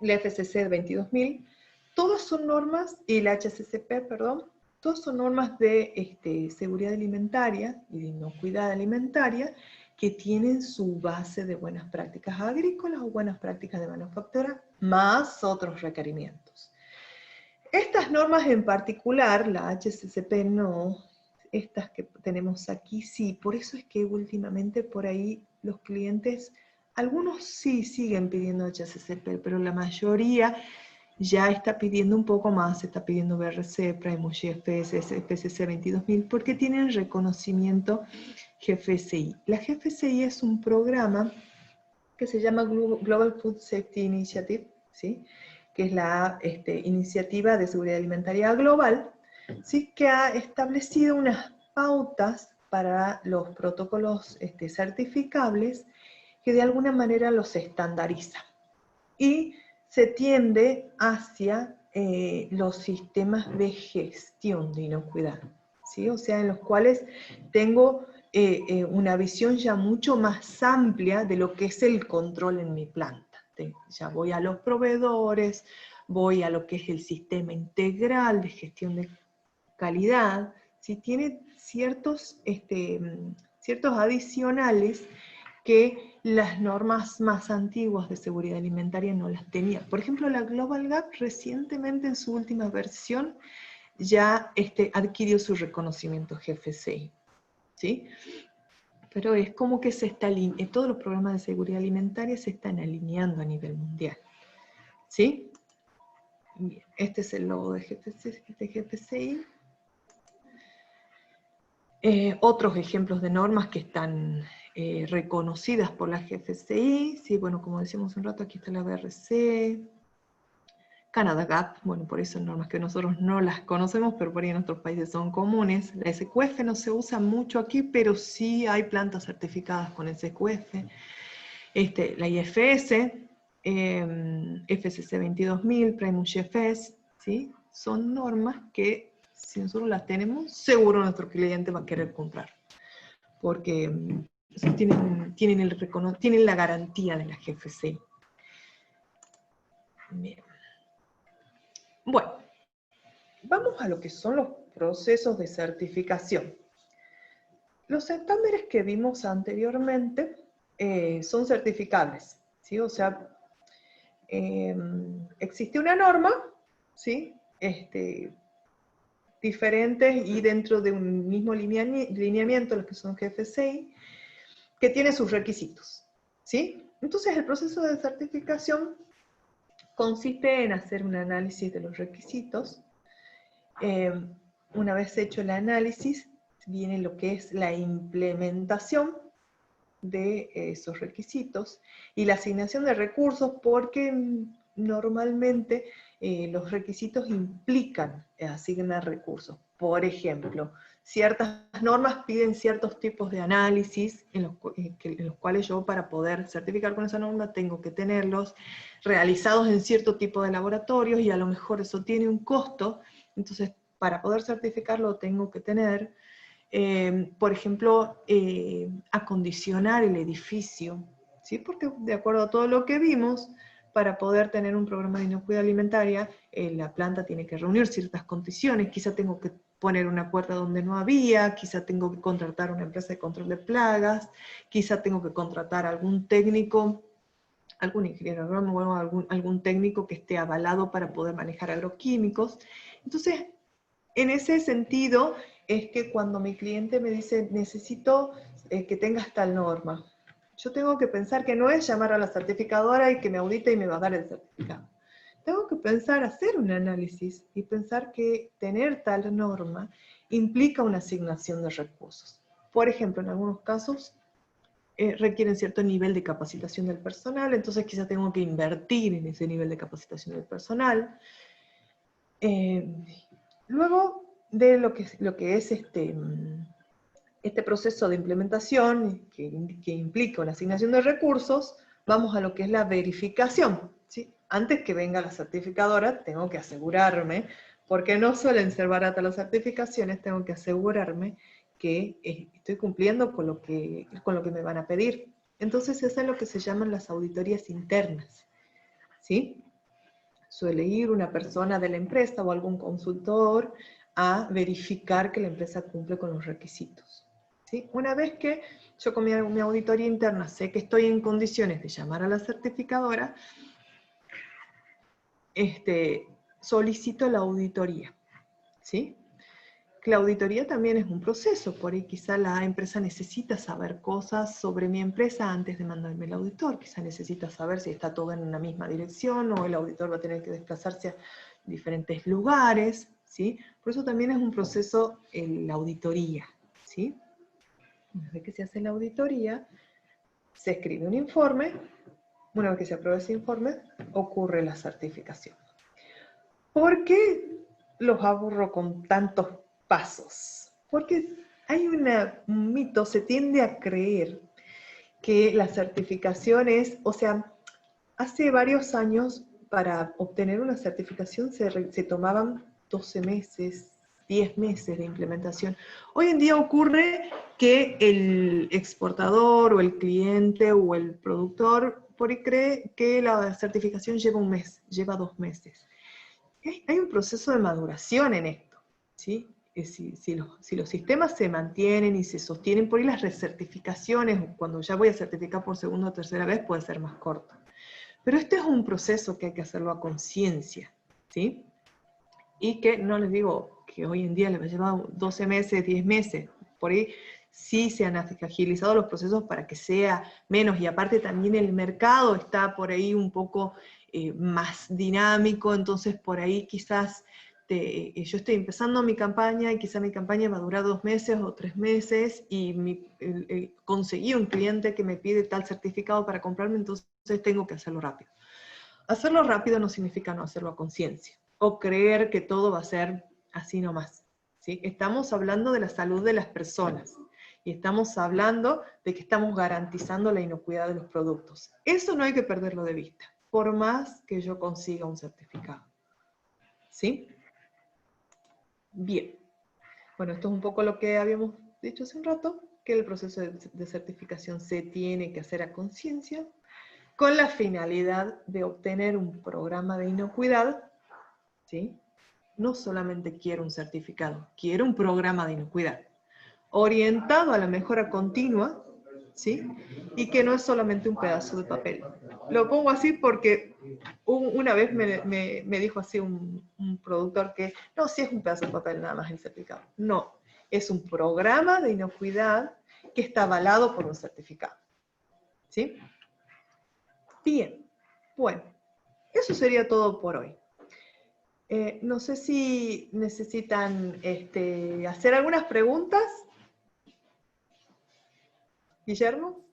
la FSC 22000, todas son normas, y la HACCP, perdón, todas son normas de seguridad alimentaria y de inocuidad alimentaria que tienen su base de buenas prácticas agrícolas o buenas prácticas de manufactura, más otros requerimientos. Estas normas en particular, la HACCP no, estas que tenemos aquí sí, por eso es que últimamente por ahí los clientes, algunos sí siguen pidiendo HACCP, pero la mayoría ya está pidiendo un poco más, está pidiendo BRC, Primus GFS, FSC 22000, porque tienen reconocimiento GFSI. La GFSI es un programa que se llama Global Food Safety Initiative, ¿sí? Que es la iniciativa de seguridad alimentaria global, ¿sí? Que ha establecido unas pautas para los protocolos certificables que de alguna manera los estandariza. Y se tiende hacia los sistemas de gestión de inocuidad, ¿sí? O sea, en los cuales tengo una visión ya mucho más amplia de lo que es el control en mi planta. Ya voy a los proveedores, voy a lo que es el sistema integral de gestión de calidad, ¿sí? Tiene ciertos adicionales que las normas más antiguas de seguridad alimentaria no las tenían. Por ejemplo, la Global Gap recientemente en su última versión ya adquirió su reconocimiento GFSI, ¿sí? Pero es como que todos los programas de seguridad alimentaria se están alineando a nivel mundial, ¿sí? Bien, este es el logo de GFSI. Otros ejemplos de normas que están reconocidas por la GFSI, sí, bueno, como decíamos un rato, aquí está la BRC, Canada Gap, bueno, por eso normas que nosotros no las conocemos, pero por ahí en otros países son comunes. La SQF no se usa mucho aquí, pero sí hay plantas certificadas con SQF. La IFS, FSC 22000, Primus GFS, ¿sí? Son normas que si nosotros las tenemos, seguro nuestro cliente va a querer comprar, porque tienen la garantía de la GFSI. Bien. Bueno, vamos a lo que son los procesos de certificación. Los estándares que vimos anteriormente son certificables, ¿sí? O sea, existe una norma, ¿sí? Diferentes y dentro de un mismo lineamiento, los que son GFCI, que tiene sus requisitos, ¿sí? Entonces el proceso de certificación consiste en hacer un análisis de los requisitos. Una vez hecho el análisis, viene lo que es la implementación de esos requisitos y la asignación de recursos, porque normalmente los requisitos implican asignar recursos. Por ejemplo, ciertas normas piden ciertos tipos de análisis en los cuales yo, para poder certificar con esa norma, tengo que tenerlos realizados en cierto tipo de laboratorios, y a lo mejor eso tiene un costo. Entonces, para poder certificarlo tengo que tener, por ejemplo, acondicionar el edificio, ¿sí? Porque de acuerdo a todo lo que vimos, para poder tener un programa de inocuidad alimentaria, la planta tiene que reunir ciertas condiciones. Quizá tengo que poner una puerta donde no había, quizá tengo que contratar una empresa de control de plagas, quizá tengo que contratar algún técnico, algún ingeniero agrónomo, algún técnico que esté avalado para poder manejar agroquímicos. Entonces, en ese sentido, es que cuando mi cliente me dice, necesito que tengas tal norma, yo tengo que pensar que no es llamar a la certificadora y que me audite y me va a dar el certificado. Tengo que pensar, hacer un análisis y pensar que tener tal norma implica una asignación de recursos. Por ejemplo, en algunos casos requieren cierto nivel de capacitación del personal, entonces quizás tengo que invertir en ese nivel de capacitación del personal. Luego de lo que es este proceso de implementación, que implica una asignación de recursos, vamos a lo que es la verificación, ¿sí? Antes que venga la certificadora, tengo que asegurarme, porque no suelen ser baratas las certificaciones, tengo que asegurarme que estoy cumpliendo con lo que me van a pedir. Entonces, eso es lo que se llaman las auditorías internas, ¿sí? Suele ir una persona de la empresa o algún consultor a verificar que la empresa cumple con los requisitos, ¿sí? Una vez que yo con mi auditoría interna sé que estoy en condiciones de llamar a la certificadora, solicito la auditoría, ¿sí? La auditoría también es un proceso, por ahí quizá la empresa necesita saber cosas sobre mi empresa antes de mandarme el auditor, quizá necesita saber si está todo en una misma dirección, o el auditor va a tener que desplazarse a diferentes lugares, ¿sí? Por eso también es un proceso la auditoría, ¿sí? Una vez que se hace la auditoría, se escribe un informe. Una vez que se aprueba ese informe, ocurre la certificación. ¿Por qué los aburro con tantos pasos? Porque hay un mito, se tiende a creer que la certificación es, o sea, hace varios años para obtener una certificación se tomaban 12 meses, 10 meses de implementación. Hoy en día ocurre que el exportador o el cliente o el productor por ahí cree que la certificación lleva un mes, lleva 2 meses. Hay un proceso de maduración en esto, ¿sí? Si los sistemas se mantienen y se sostienen, por ahí las recertificaciones, cuando ya voy a certificar por segunda o tercera vez, puede ser más corto. Pero este es un proceso que hay que hacerlo a conciencia, ¿sí? Y que no les digo que hoy en día les va a llevar 12 meses, 10 meses, por ahí sí se han agilizado los procesos para que sea menos, y aparte también el mercado está por ahí un poco más dinámico, entonces por ahí quizás yo estoy empezando mi campaña y quizá mi campaña va a durar 2 meses o 3 meses y conseguí un cliente que me pide tal certificado para comprarme, entonces tengo que hacerlo rápido. Hacerlo rápido no significa no hacerlo a conciencia o creer que todo va a ser así nomás, ¿sí? Estamos hablando de la salud de las personas y estamos hablando de que estamos garantizando la inocuidad de los productos. Eso no hay que perderlo de vista, por más que yo consiga un certificado, ¿sí? Bien. Bueno, esto es un poco lo que habíamos dicho hace un rato, que el proceso de certificación se tiene que hacer a conciencia, con la finalidad de obtener un programa de inocuidad, ¿sí? no solamente quiero un certificado, quiero un programa de inocuidad, orientado a la mejora continua, ¿sí? Y que no es solamente un pedazo de papel. Lo pongo así porque una vez me dijo así un productor que, no, sí es un pedazo de papel nada más el certificado. No, es un programa de inocuidad que está avalado por un certificado. ¿Sí? Bien, bueno, eso sería todo por hoy. No sé si necesitan hacer algunas preguntas. Guillermo.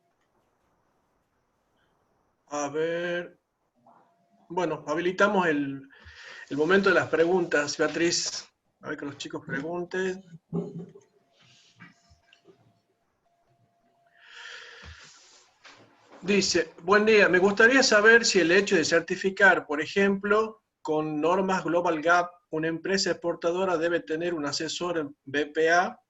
A ver, bueno, habilitamos el momento de las preguntas, Beatriz. A ver que los chicos pregunten. Dice, buen día, me gustaría saber si el hecho de certificar, por ejemplo, con normas Global Gap, una empresa exportadora debe tener un asesor en BPA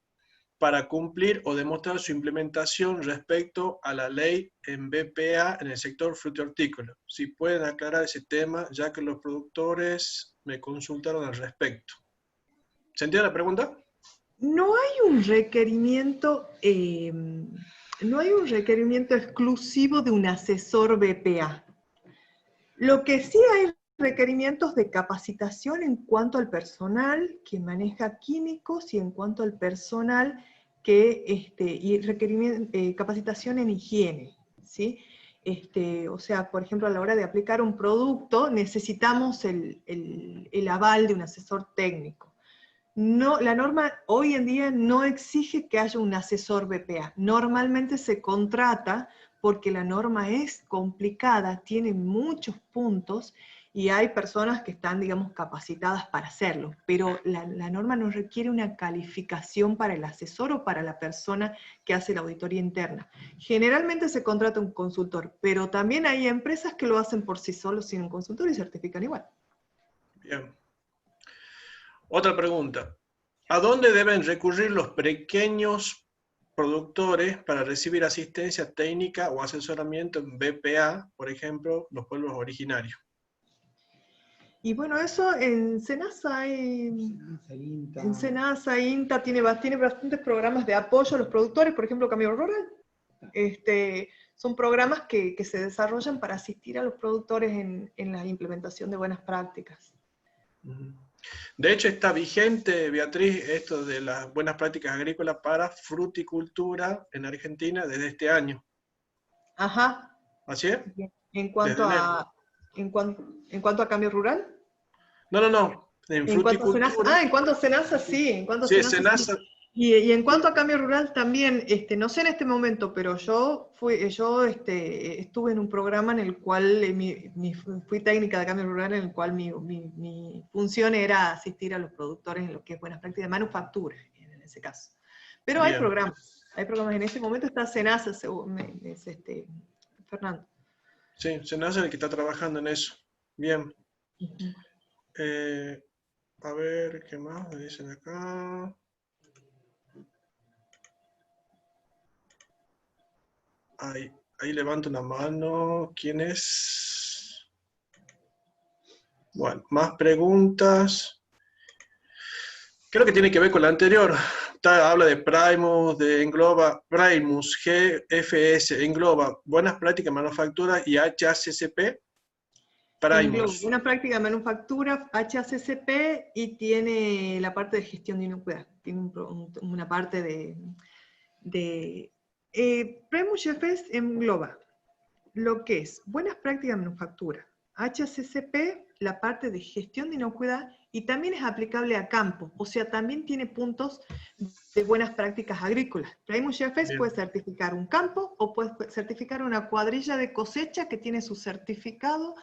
para cumplir o demostrar su implementación respecto a la ley en BPA en el sector frutícola. Si pueden aclarar ese tema, ya que los productores me consultaron al respecto. ¿Se entiende la pregunta? No hay un requerimiento, exclusivo de un asesor BPA. Lo que sí hay requerimientos de capacitación en cuanto al personal que maneja químicos y en cuanto al personal que, capacitación en higiene, ¿sí? O sea, por ejemplo, a la hora de aplicar un producto necesitamos el aval de un asesor técnico. No, la norma hoy en día no exige que haya un asesor BPA. Normalmente se contrata porque la norma es complicada, tiene muchos puntos y hay personas que están, digamos, capacitadas para hacerlo, pero la norma no requiere una calificación para el asesor o para la persona que hace la auditoría interna. Generalmente se contrata un consultor, pero también hay empresas que lo hacen por sí solos sin un consultor y certifican igual. Bien. Otra pregunta. ¿A dónde deben recurrir los pequeños productores para recibir asistencia técnica o asesoramiento en BPA, por ejemplo, los pueblos originarios? Y bueno, eso en Senasa INTA tiene bastantes programas de apoyo a los productores, por ejemplo, Cambio Rural. Son programas que se desarrollan para asistir a los productores en la implementación de buenas prácticas. De hecho, está vigente, Beatriz, esto de las buenas prácticas agrícolas para fruticultura en Argentina desde este año. Ajá. ¿Así es? ¿En cuanto a Cambio Rural? No. En fruticultura. En cuanto a Senasa, sí. En cuanto a Sí, Senasa, Senasa. sí. Y en cuanto a Cambio Rural también, no sé en este momento, pero yo estuve en un programa en el cual fui técnica de Cambio Rural, en el cual mi función era asistir a los productores en lo que es buenas prácticas de manufactura, en ese caso. Pero Bien. hay programas. En este momento está Senasa, Fernando. Sí, Senasa es el que está trabajando en eso. Bien. A ver, ¿qué más me dicen acá? Ahí levanto una mano. ¿Quién es? Bueno, más preguntas. Creo que tiene que ver con la anterior. Habla de Primus, de engloba Primus, GFS, engloba buenas prácticas de manufactura y HACCP. Primus. Una práctica de manufactura, HACCP, y tiene la parte de gestión de inocuidad. Tiene una parte de Primus GFS engloba lo que es buenas prácticas de manufactura, HACCP, la parte de gestión de inocuidad, y también es aplicable a campo, o sea, también tiene puntos de buenas prácticas agrícolas. Primus GFS puede certificar un campo o puede certificar una cuadrilla de cosecha que tiene su certificado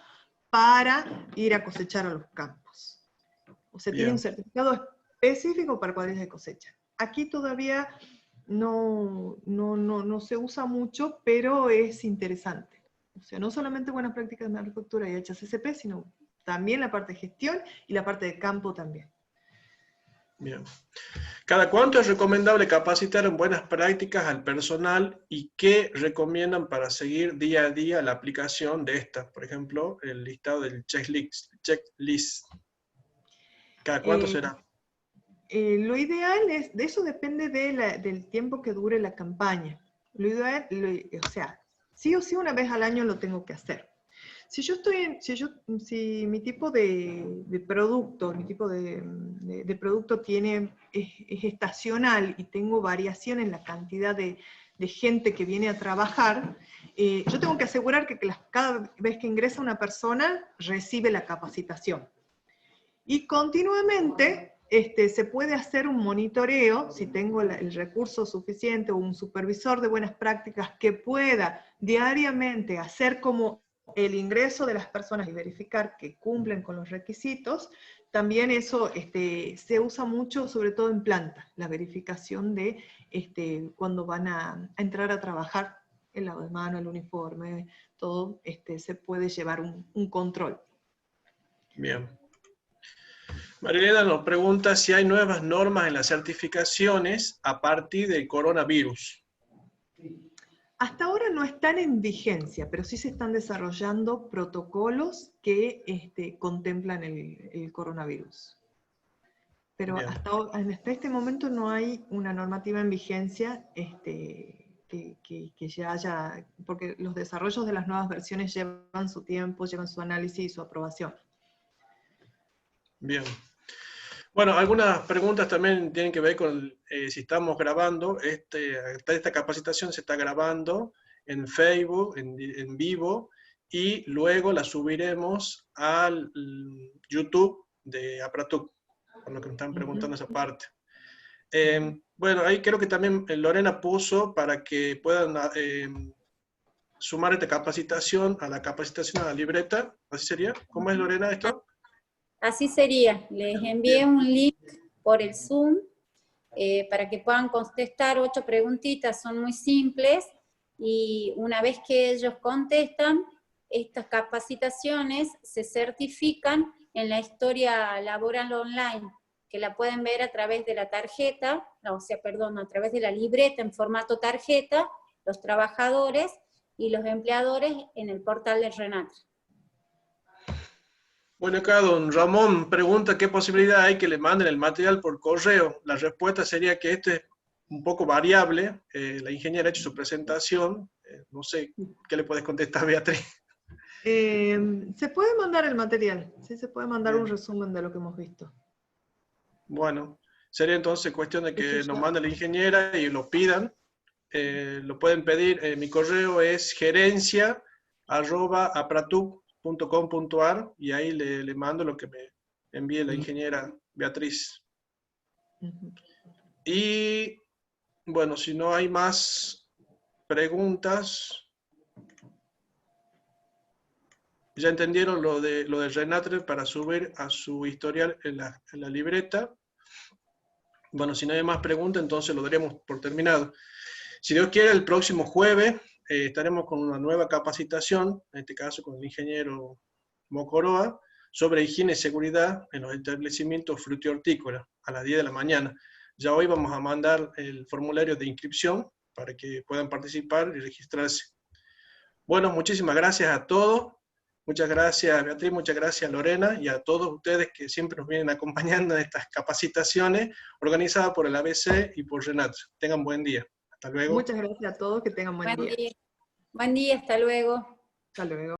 para ir a cosechar a los campos. O sea, tiene un certificado específico para cuadrillas de cosecha. Aquí todavía no se usa mucho, pero es interesante. O sea, no solamente buenas prácticas de manufactura y HACCP, sino también la parte de gestión y la parte de campo también. Bien. ¿Cada cuánto es recomendable capacitar en buenas prácticas al personal y qué recomiendan para seguir día a día la aplicación de estas? Por ejemplo, el listado del checklist. ¿Cada cuánto será? Lo ideal es, de eso depende del tiempo que dure la campaña. Lo ideal, o sea, sí o sí una vez al año lo tengo que hacer. Si mi tipo de producto, de producto es estacional y tengo variación en la cantidad de gente que viene a trabajar, yo tengo que asegurar que cada vez que ingresa una persona recibe la capacitación. Y continuamente se puede hacer un monitoreo, si tengo el recurso suficiente o un supervisor de buenas prácticas que pueda diariamente hacer como el ingreso de las personas y verificar que cumplen con los requisitos. También eso se usa mucho, sobre todo en planta, la verificación de cuando van a entrar a trabajar, el lavado de mano, el uniforme, todo se puede llevar un control. Bien. Marilena nos pregunta si hay nuevas normas en las certificaciones a partir del coronavirus. Hasta ahora no están en vigencia, pero sí se están desarrollando protocolos que contemplan el coronavirus. Pero hasta este momento no hay una normativa en vigencia que ya haya, porque los desarrollos de las nuevas versiones llevan su tiempo, llevan su análisis y su aprobación. Bien. Bueno, algunas preguntas también tienen que ver con si estamos grabando. Esta capacitación se está grabando en Facebook, en vivo, y luego la subiremos al YouTube de Apratuc, por lo que me están preguntando esa parte. Bueno, ahí creo que también Lorena puso para que puedan sumar esta capacitación a la capacitación a la libreta. ¿Así sería? ¿Cómo es, Lorena, esto? Así sería, les envié un link por el Zoom para que puedan contestar 8 preguntitas, son muy simples, y una vez que ellos contestan, estas capacitaciones se certifican en la historia laboral online, que la pueden ver a través de la tarjeta, a través de la libreta en formato tarjeta, los trabajadores y los empleadores en el portal de RENATRA. Bueno, acá don Ramón pregunta qué posibilidad hay que le manden el material por correo. La respuesta sería que este es un poco variable. La ingeniera ha hecho su presentación. No sé, ¿qué le puedes contestar, Beatriz? Se puede mandar el material, sí, se puede mandar Bien. un resumen de lo que hemos visto. Bueno, sería entonces cuestión de que nos mande la ingeniera y lo pidan. Lo pueden pedir. Mi correo es gerencia@apratuc.com.ar y ahí le mando lo que me envíe la ingeniera Beatriz. Y bueno, si no hay más preguntas, ya entendieron lo de RENATRA para subir a su historial en la libreta. Bueno, si no hay más preguntas, entonces lo daríamos por terminado. Si Dios quiere, el próximo jueves estaremos con una nueva capacitación, en este caso con el ingeniero Mocoroa, sobre higiene y seguridad en los establecimientos frutihortícolas a las 10 de la mañana. Ya hoy vamos a mandar el formulario de inscripción para que puedan participar y registrarse. Bueno, muchísimas gracias a todos. Muchas gracias, Beatriz, muchas gracias, Lorena, y a todos ustedes que siempre nos vienen acompañando en estas capacitaciones organizadas por el ABC y por RENATRA. Tengan buen día. Hasta luego. Muchas gracias a todos, que tengan buen día. Buen día, hasta luego. Hasta luego.